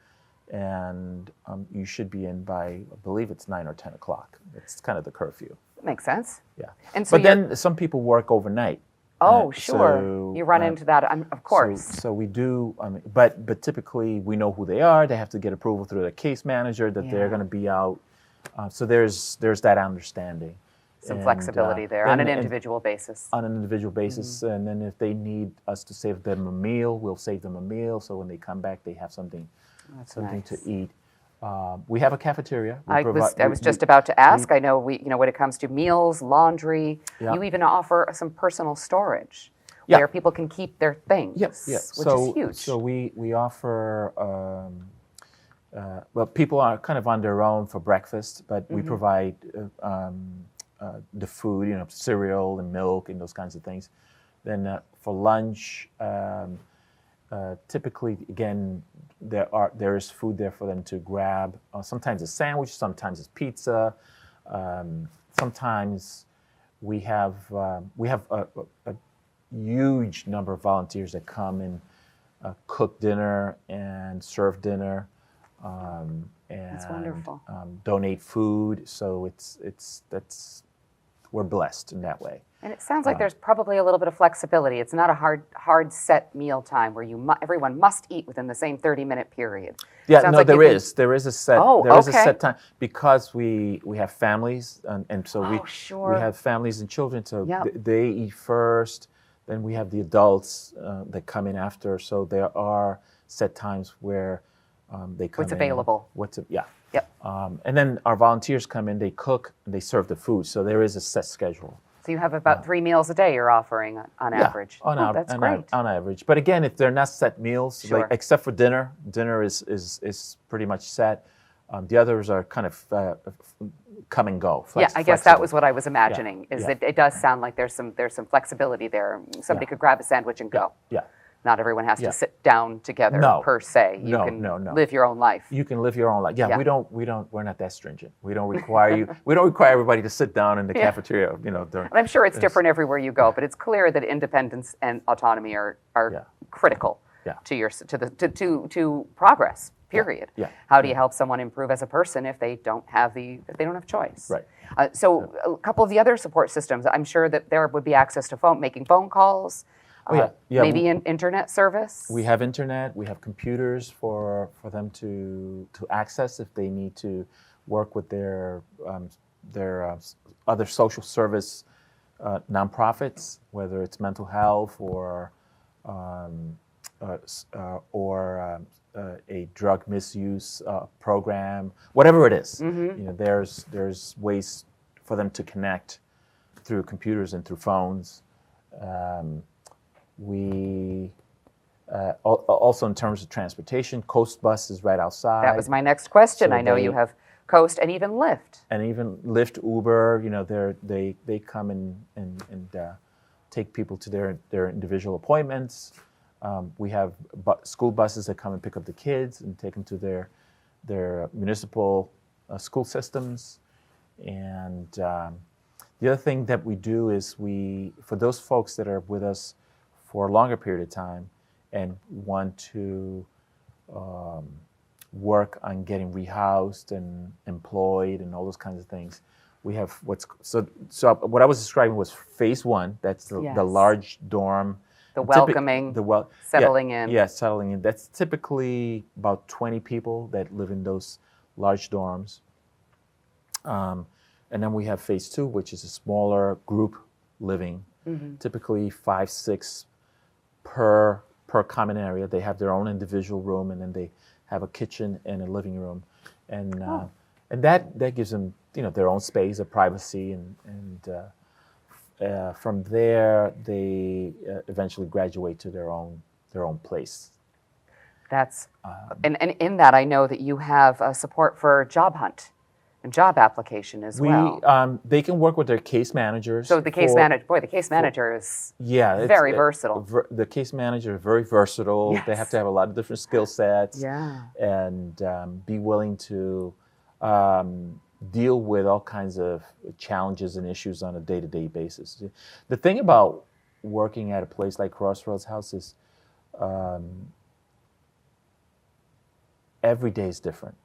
and you should be in by, I believe it's 9 or 10 o'clock. It's kind of the curfew. That makes sense. Yeah. And so then some people work overnight. Oh, sure. So, you run into that, of course. So we do. But typically we know who they are. They have to get approval through their case manager that they're going to be out. So there's that understanding. Some flexibility there on an individual basis. On an individual basis, mm-hmm. and then if they need us to save them a meal, we'll save them a meal. So when they come back, they have something to eat. We have a cafeteria. I was just about to ask. I know when it comes to meals, laundry, you even offer some personal storage where people can keep their things, which is huge. So we offer. People are kind of on their own for breakfast, but we provide the food, cereal and milk and those kinds of things. Then for lunch, typically, again, there is food there for them to grab. Sometimes it's sandwich, sometimes it's pizza, sometimes we have a huge number of volunteers that come and cook dinner and serve dinner, and That's wonderful. Donate food. So we're blessed in that way. And it sounds like there's probably a little bit of flexibility. It's not a hard set meal time where everyone must eat within the same 30-minute period. Yeah, Sounds no, like there is. There is a set. Oh, there is a okay. set time because we have families, and so sure. we have families and children. So Yep. they eat first. Then we have the adults that come in after. So there are set times where they come What's in. available. Yeah. Yep. And then our volunteers come in. They cook and they serve the food. So there is a set schedule. So you have about 3 meals a day you're offering on average. That's great. On average. But again, if they're not set meals, Sure. like, except for dinner is pretty much set. The others are kind of come and go. Yeah, I guess that was what I was imagining. Is Yeah. that it does sound like there's some flexibility there. Somebody could grab a sandwich and go. Yeah. Not everyone has Yeah. to sit down together No. per se. You No, can no, no. live your own life. You can live your own life. Yeah, Yeah. we're not that stringent. We don't require you. We don't require everybody to sit down in the Yeah. cafeteria. During. And I'm sure it's different everywhere you go, but it's clear that independence and autonomy are Yeah. critical Yeah. to progress. Period. Yeah. How do you help someone improve as a person if they don't have choice? Right. So a couple of the other support systems, I'm sure that there would be access to making phone calls. Yeah. Maybe an internet service. We have internet. We have computers for them to access if they need to work with their other social service nonprofits, whether it's mental health or a drug misuse program, whatever it is. There's ways for them to connect through computers and through phones. We also, in terms of transportation, Coast Bus is right outside. That was my next question. So I know you have Coast and even Lyft. And even Lyft, Uber, they come and take people to their individual appointments. We have school buses that come and pick up the kids and take them to their municipal school systems. And the other thing that we do is for those folks that are with us for a longer period of time and want to work on getting rehoused and employed and all those kinds of things, we have so what I was describing was phase one. That's the large dorm. The welcoming, settling in. Yeah, settling in. That's typically about 20 people that live in those large dorms. And then we have phase two, which is a smaller group living, typically 5, 6 per common area. They have their own individual room, and then they have a kitchen and a living room, and that gives them their own space of privacy, and from there they eventually graduate to their own place. That's and in that I know that you have support for job hunt and job application as well. They can work with their case managers. So the case manager is very versatile. The case manager is very versatile. Yes. They have to have a lot of different skill sets. Yeah. And be willing to deal with all kinds of challenges and issues on a day-to-day basis. The thing about working at a place like Crossroads House is every day is different.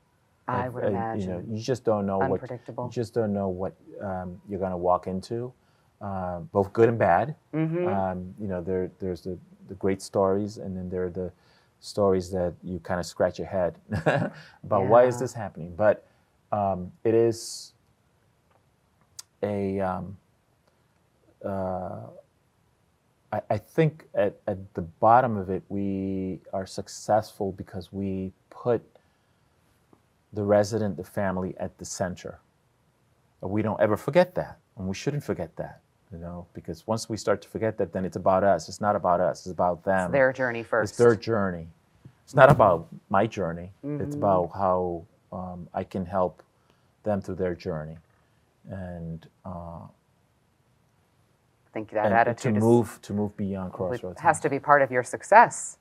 I would imagine. You just don't know Unpredictable. what you're going to walk into, both good and bad. There's the great stories, and then there are the stories that you kind of scratch your head about why is this happening. But it is I think at the bottom of it, we are successful because we put the resident, the family at the center. We don't ever forget that, and we shouldn't forget that, because once we start to forget that, then it's about us. It's not about us. It's about them. It's their journey first. It's their journey. It's not about my journey. It's about how I can help them through their journey, and I think that attitude to move beyond Crossroads has to be part of your success.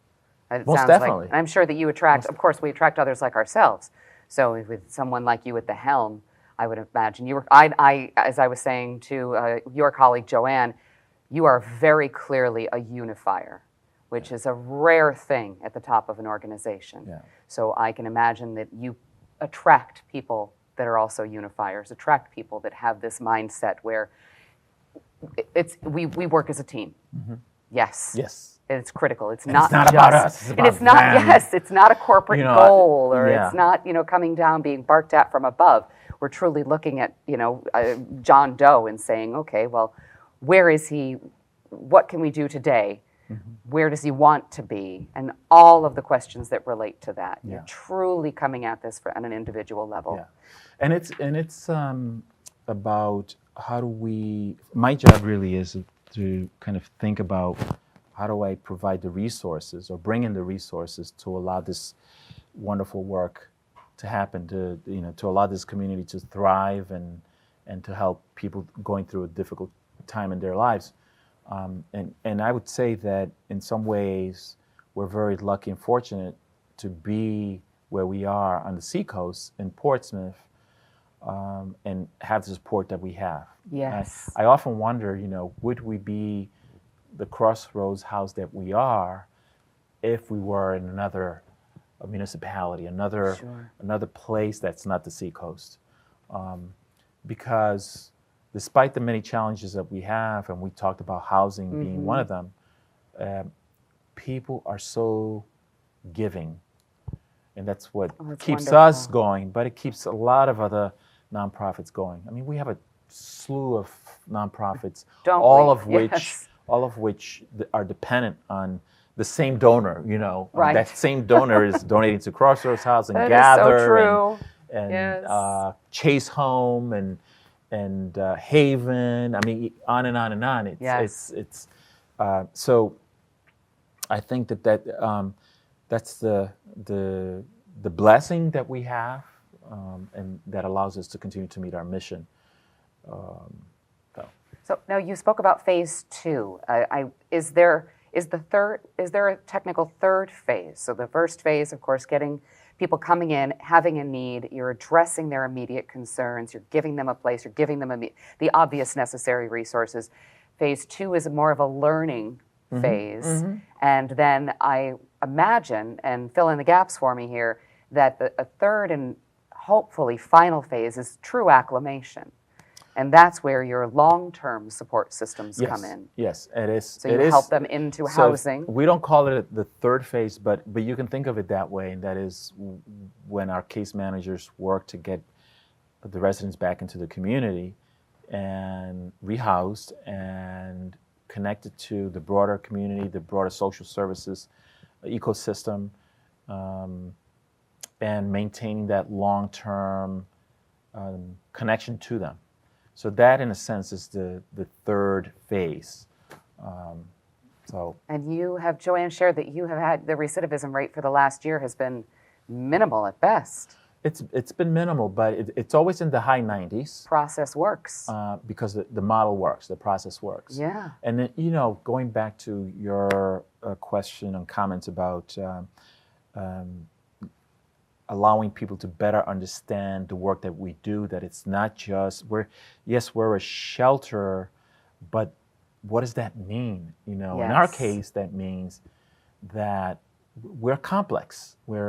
It Most sounds definitely. Like, I'm sure that you attract. Of course, we attract others like ourselves. So with someone like you at the helm, I would imagine. As I was saying to your colleague Joanne, you are very clearly a unifier, which is a rare thing at the top of an organization. Yeah. So I can imagine that you attract people that are also unifiers, attract people that have this mindset where we work as a team. Yes. Yes. And it's critical. It's And not it's not just, about us. It's and about it's not, them. yes, it's not a corporate goal, or yeah. it's not, coming down, being barked at from above. We're truly looking at, John Doe and saying, okay, well, where is he? What can we do today? Where does he want to be? And all of the questions that relate to that. Yeah. You're truly coming at this on an individual level. Yeah. And it's about how do we, my job really is to kind of think about how do I provide the resources or bring in the resources to allow this wonderful work to happen, to allow this community to thrive and to help people going through a difficult time in their lives. And I would say that in some ways we're very lucky and fortunate to be where we are on the Seacoast in Portsmouth, and have the support that we have. Yes. I often wonder, would we be the Crossroads House that we are if we were in another municipality, another place that's not the Seacoast? Because despite the many challenges that we have, and we talked about housing being one of them, people are so giving. And that's what keeps us going, but it keeps a lot of other nonprofits going. I mean, we have a slew of nonprofits, all of which are dependent on the same donor, Right. That same donor is donating to Crossroads House and That Gather is so true. and Chase Home and Haven. I mean, on and on and on. It's so I think that's the blessing that we have, and that allows us to continue to meet our mission. So now you spoke about phase 2. Is there a technical third phase? So the first phase, of course, getting people coming in, having a need, you're addressing their immediate concerns, you're giving them a place, you're giving them the obvious necessary resources. Phase 2 is more of a learning phase. And then I imagine, and fill in the gaps for me here, that a third and hopefully final phase is true acclimation. And that's where your long-term support systems come in. Yes, it is. So you help them into housing. We don't call it the third phase, but you can think of it that way, and that is when our case managers work to get the residents back into the community and rehoused and connected to the broader community, the broader social services ecosystem, and maintaining that long-term connection to them. So that, in a sense, is the third phase. And you have, Joanne shared that you have had the recidivism rate for the last year has been minimal at best. It's been minimal, but it's always in the high 90s. Process works. Because the model works, the process works. Yeah. And then, going back to your question and comments about allowing people to better understand the work that we do, that it's not just, we're a shelter, but what does that mean? In our case, that means that we're complex. We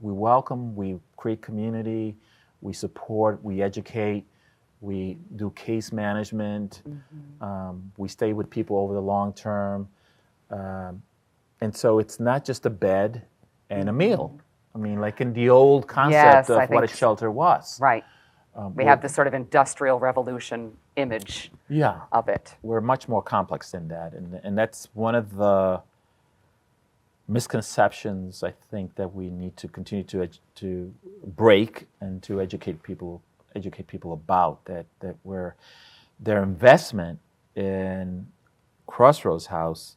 welcome, we create community, we support, we educate, we do case management, we stay with people over the long term. And so it's not just a bed and a meal. I mean, like in the old concept of what a shelter was. Right. We have this sort of industrial revolution image of it. We're much more complex than that. And that's one of the misconceptions, I think, that we need to continue to break and to educate people about, that their investment in Crossroads House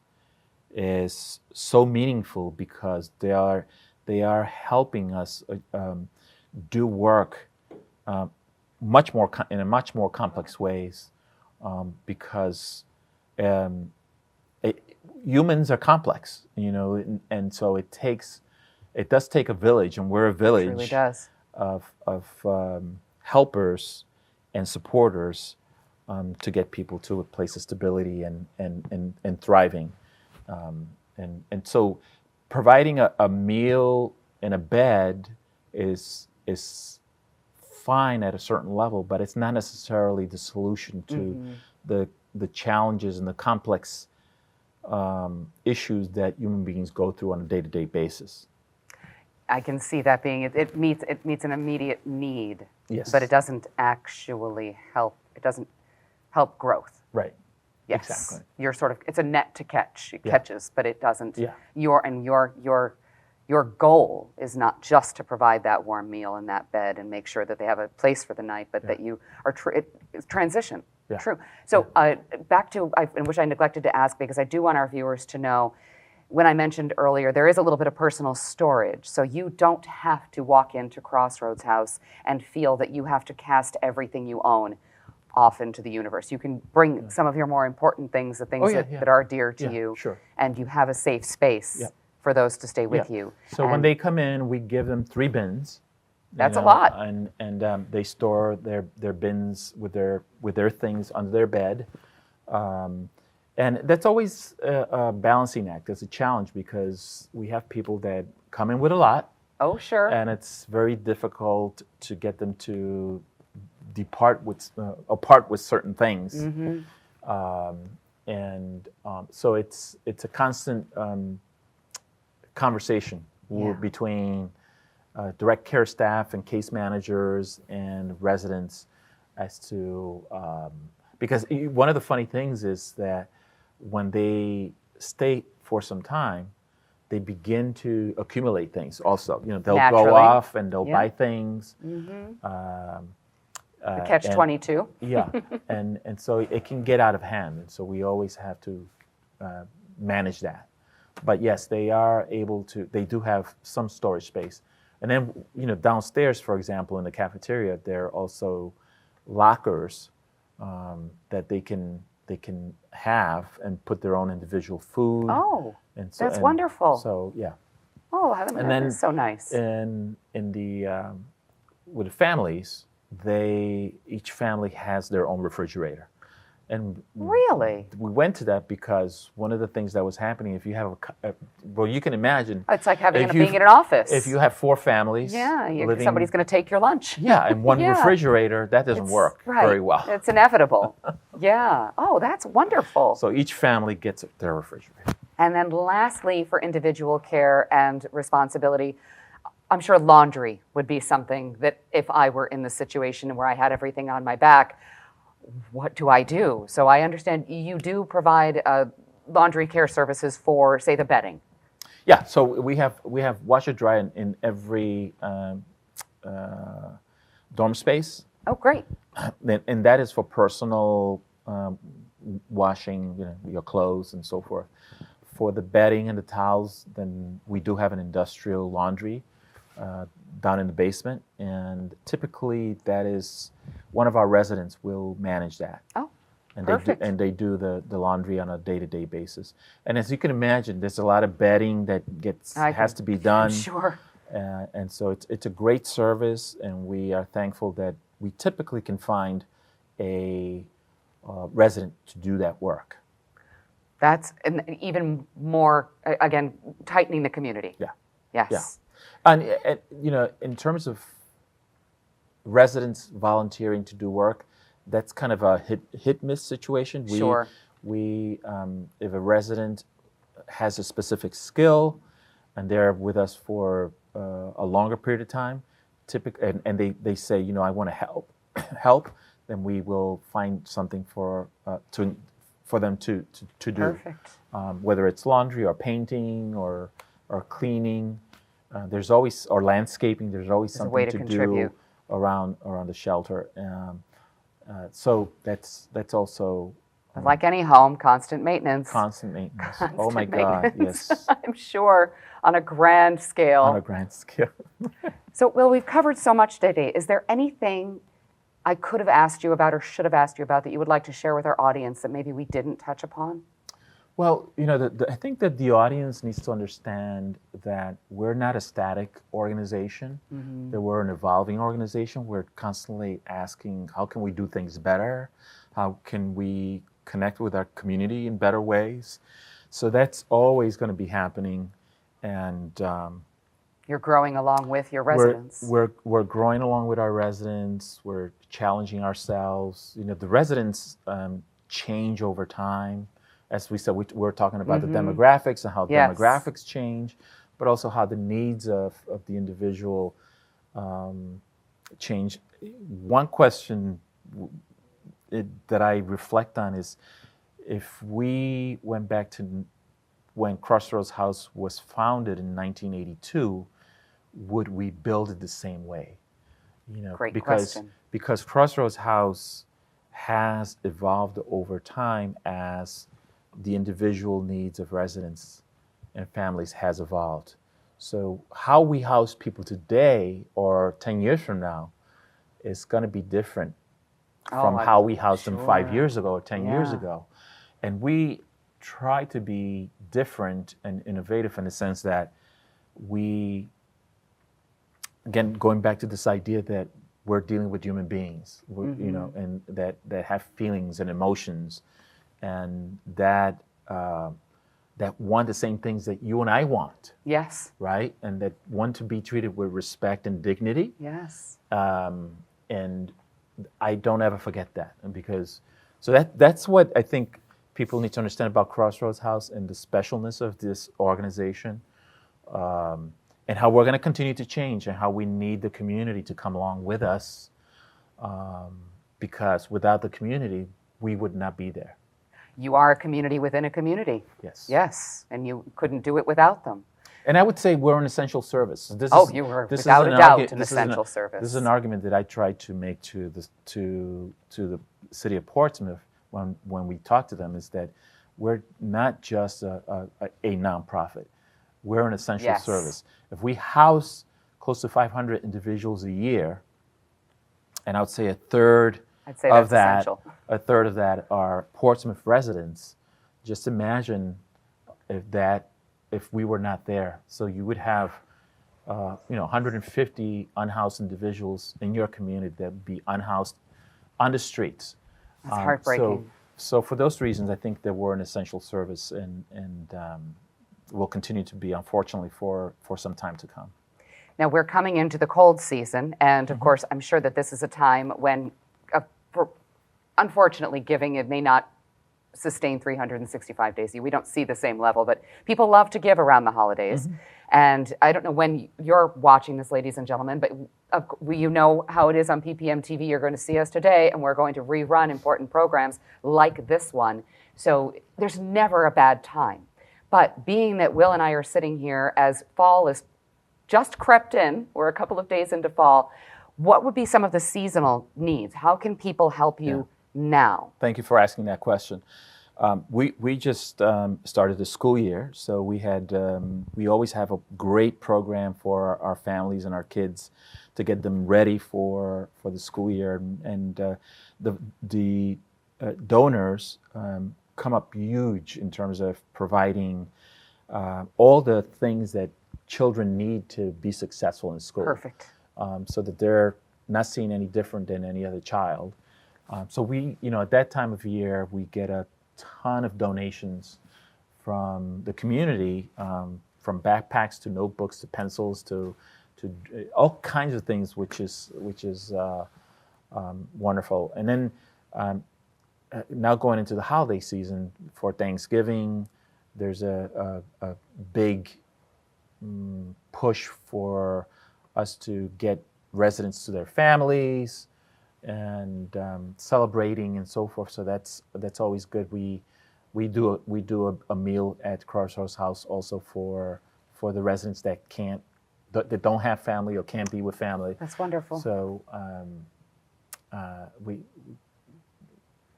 is so meaningful because they are helping us do work in much more complex ways, because humans are complex, and so it does take a village, and we're a village. It really does. of helpers and supporters to get people to a place of stability and thriving. And so providing a meal and a bed is fine at a certain level, but it's not necessarily the solution to the challenges and the complex issues that human beings go through on a day-to-day basis. I can see that being it meets an immediate need, Yes. but it doesn't actually help. It doesn't help growth. Right. Yes, Exactly. you're sort of it's a net to catch. It catches, but it doesn't. Yeah. Your goal is not just to provide that warm meal and that bed and make sure that they have a place for the night, but that you are it's transition. Yeah. True. So back to which I neglected to ask because I do want our viewers to know. When I mentioned earlier, there is a little bit of personal storage. So you don't have to walk into Crossroads House and feel that you have to cast everything you own off into the universe. You can bring some of your more important things, the things that are dear to you, sure. and you have a safe space for those to stay with you. So when they come in, we give them 3 bins. That's a lot. And they store their bins with their things under their bed. And that's always a balancing act. It's a challenge because we have people that come in with a lot. Oh, sure. And it's very difficult to get them to depart with apart with certain things. So it's a constant conversation between direct care staff and case managers and residents as to because one of the funny things is that when they stay for some time, they begin to accumulate things also. They'll Naturally. go off and they'll buy things. The catch-22. And so it can get out of hand. And so we always have to manage that. But yes, they are able to, they do have some storage space. And then, downstairs, for example, in the cafeteria, there are also lockers that they can have and put their own individual food. Oh, that's wonderful. So yeah. Oh, that is so nice. And with the families, each family has their own refrigerator. And really, we went to that because one of the things that was happening, if you have well, you can imagine. It's like being in an office. If you have 4 families, somebody's going to take your lunch. Yeah, and one refrigerator, that doesn't work very well. It's inevitable. Yeah. Oh, that's wonderful. So each family gets their refrigerator. And then lastly, for individual care and responsibility, I'm sure laundry would be something that if I were in the situation where I had everything on my back, what do I do? So I understand you do provide laundry care services for, say, the bedding. Yeah, so we have washer dry in every dorm space. Oh, great. And that is for personal washing, your clothes and so forth. For the bedding and the towels, then we do have an industrial laundry down in the basement, and typically that is one of our residents will manage that. Oh, and perfect. They do the laundry on a day-to-day basis. And as you can imagine, there's a lot of bedding that has to be done. Sure. And so it's a great service, and we are thankful that we typically can find a resident to do that work. That's even more, again, tightening the community. Yeah. Yes. Yeah. And in terms of residents volunteering to do work, that's kind of a hit-miss situation. Sure. If a resident has a specific skill and they're with us for a longer period of time, and they say, I want to help, then we will find something for them to do. Perfect. Whether it's laundry or painting or cleaning, there's always, or landscaping. There's always something to do around the shelter. So that's also like any home, constant maintenance. Constant maintenance. Constant Oh my God, yes. I'm sure on a grand scale. On a grand scale. So, Will, we've covered so much today. Is there anything I could have asked you about or should have asked you about that you would like to share with our audience that maybe we didn't touch upon? Well, I think that the audience needs to understand that we're not a static organization, that we're an evolving organization. We're constantly asking, how can we do things better? How can we connect with our community in better ways? So that's always going to be happening. And You're growing along with your we're, residents. we're growing along with our residents. We're challenging ourselves. The residents change over time. As we said, we're talking about the demographics and how demographics change, but also how the needs of the individual change. One question that I reflect on is, if we went back to when Crossroads House was founded in 1982, would we build it the same way? Great question. Because Crossroads House has evolved over time as the individual needs of residents and families has evolved. So how we house people today or 10 years from now is going to be different from how we housed them 5 years ago or 10 years ago. And we try to be different and innovative in the sense that we, again, going back to this idea that we're dealing with human beings, and that have feelings and emotions, and that want the same things that you and I want. Yes. Right? And that want to be treated with respect and dignity. Yes. And I don't ever forget that. And that's what I think people need to understand about Crossroads House and the specialness of this organization, and how we're going to continue to change, and how we need the community to come along with us, because without the community, we would not be there. You are a community within a community. Yes. Yes, and you couldn't do it without them. And I would say we're an essential service. You were without a doubt an essential service. This is an argument that I tried to make to the city of Portsmouth when we talk to them, is that we're not just a nonprofit. We're an essential service. If we house close to 500 individuals a year, and I would say a third of that are Portsmouth residents, just imagine if we were not there. So you would have 150 unhoused individuals in your community that would be unhoused on the streets. That's heartbreaking. So for those reasons, I think that we're an essential service, and will continue to be, unfortunately, for some time to come. Now, we're coming into the cold season, and of course, I'm sure that this is a time when, unfortunately, giving, it may not sustain 365 days. We don't see the same level, but people love to give around the holidays. And I don't know when you're watching this, ladies and gentlemen, but you know how it is on PPM TV. You're going to see us today, and we're going to rerun important programs like this one. So there's never a bad time. But being that Will and I are sitting here as fall is just crept in, we're a couple of days into fall, what would be some of the seasonal needs? How can people help you now? Thank you for asking that question. We just started the school year, so we always have a great program for our families and our kids to get them ready for the school year, and the donors come up huge in terms of providing all the things that children need to be successful in school. Perfect. So that they're not seen any different than any other child. So we, at that time of year, we get a ton of donations from the community, from backpacks to notebooks to pencils to all kinds of things, which is wonderful. And then now going into the holiday season for Thanksgiving, there's a big push for us to get residents to their families and celebrating and so forth. So that's always good. We do a meal at Crossroads House also for the residents that don't have family or can't be with family. That's wonderful. So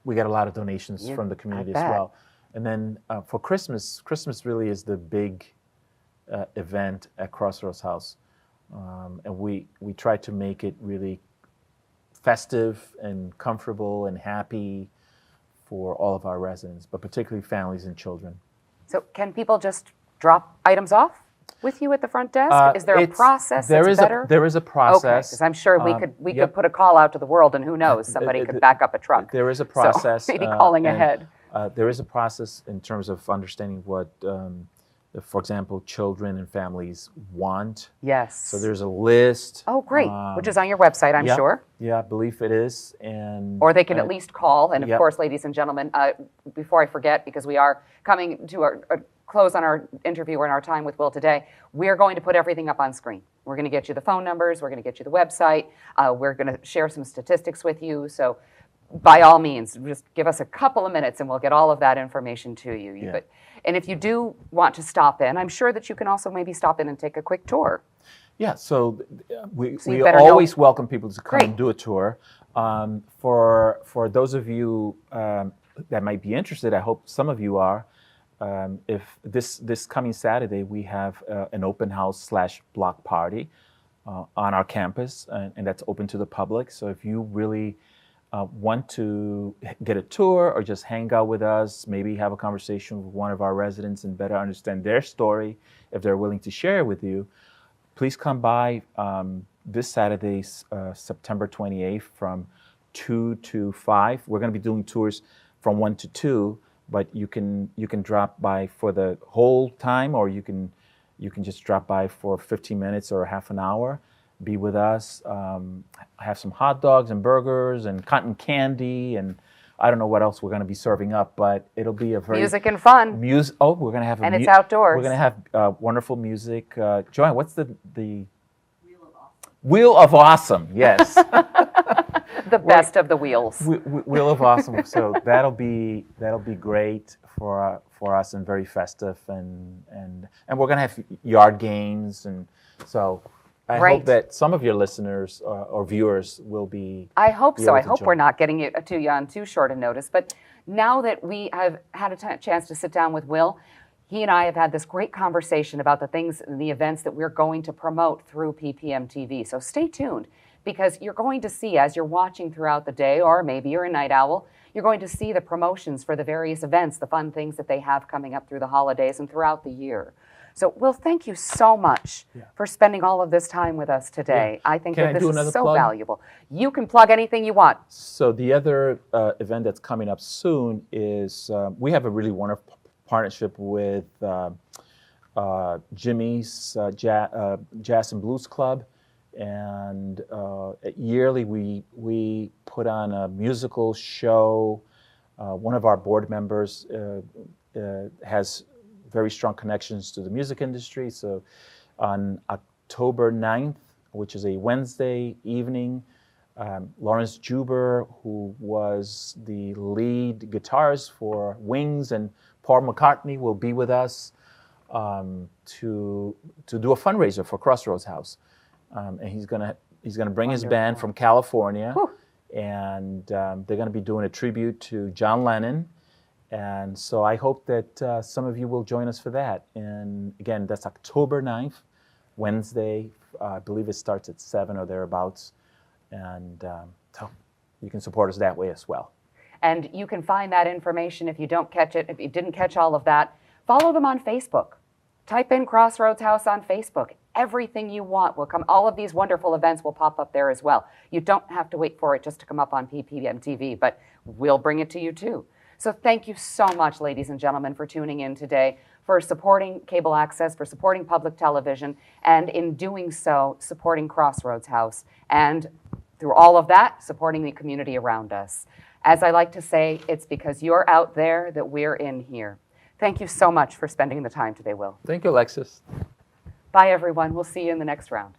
we get a lot of donations from the community as well. And then for Christmas really is the big event at Crossroads House. And we try to make it really festive and comfortable and happy for all of our residents, but particularly families and children. So can people just drop items off with you at the front desk? Is there a process that's better? There is a Okay, process. because I'm sure we could put a call out to the world, and who knows, somebody could back up a truck. There is a process. So maybe calling and, ahead. There is a process in terms of understanding what, for example, children and families want. Yes. So there's a list. Oh, great, which is on your website, I'm sure. Yeah, I believe it is. And or they can at least call. And of course, ladies and gentlemen, before I forget, because we are coming to a close on our interview and our time with Will today, we're going to put everything up on screen. We're going to get you the phone numbers. We're going to get you the website. We're going to share some statistics with you. So by all means, just give us a couple of minutes and we'll get all of that information to you. Yeah. And if you do want to stop in, I'm sure that you can also maybe stop in and take a quick tour. Yeah, so we always welcome people to come Great. and do a tour. For those of you that might be interested, I hope some of you are. If this coming Saturday, we have an open house / block party on our campus, and that's open to the public. So if you really want to get a tour or just hang out with us, maybe have a conversation with one of our residents and better understand their story, if they're willing to share with you, please come by this Saturday, September 28th from 2 to 5. We're going to be doing tours from 1 to 2, but you can drop by for the whole time, or you can just drop by for 15 minutes or half an hour. Be with us, have some hot dogs and burgers and cotton candy, and I don't know what else we're going to be serving up, but it'll be a very music and fun. Oh, we're going to have it's outdoors. We're going to have wonderful music. Joanne, what's the Wheel of Awesome? Wheel of Awesome, yes. The best of the wheels. Wheel of Awesome. So that'll be great for us and very festive, and we're going to have yard games, and so. I hope that some of your listeners or viewers will be. I hope so. I hope join. we're not getting it to you on too short a notice. But now that we have had a chance to sit down with Will, he and I have had this great conversation about the things and the events that we're going to promote through PPM TV. So stay tuned, because you're going to see, as you're watching throughout the day, or maybe you're a night owl, you're going to see the promotions for the various events, the fun things that they have coming up through the holidays and throughout the year. So, Will, thank you so much for spending all of this time with us today. I think that this is so valuable. You can plug anything you want. So the other event that's coming up soon is we have a really wonderful partnership with Jimmy's Jazz and Blues Club. And yearly we put on a musical show. One of our board members has very strong connections to the music industry. So on October 9th, which is a Wednesday evening, Lawrence Juber, who was the lead guitarist for Wings and Paul McCartney, will be with us to do a fundraiser for Crossroads House. And he's gonna bring his band from California. Whew. And they're going to be doing a tribute to John Lennon. And so I hope that some of you will join us for that. And again, that's October 9th, Wednesday. I believe it starts at 7 or thereabouts. And so you can support us that way as well. And you can find that information if you don't catch it. If you didn't catch all of that, follow them on Facebook. Type in Crossroads House on Facebook. Everything you want will come. All of these wonderful events will pop up there as well. You don't have to wait for it just to come up on PPM TV, but we'll bring it to you too. So thank you so much, ladies and gentlemen, for tuning in today, for supporting cable access, for supporting public television, and in doing so, supporting Crossroads House, and through all of that, supporting the community around us. As I like to say, it's because you're out there that we're in here. Thank you so much for spending the time today, Will. Thank you, Alexis. Bye, everyone. We'll see you in the next round.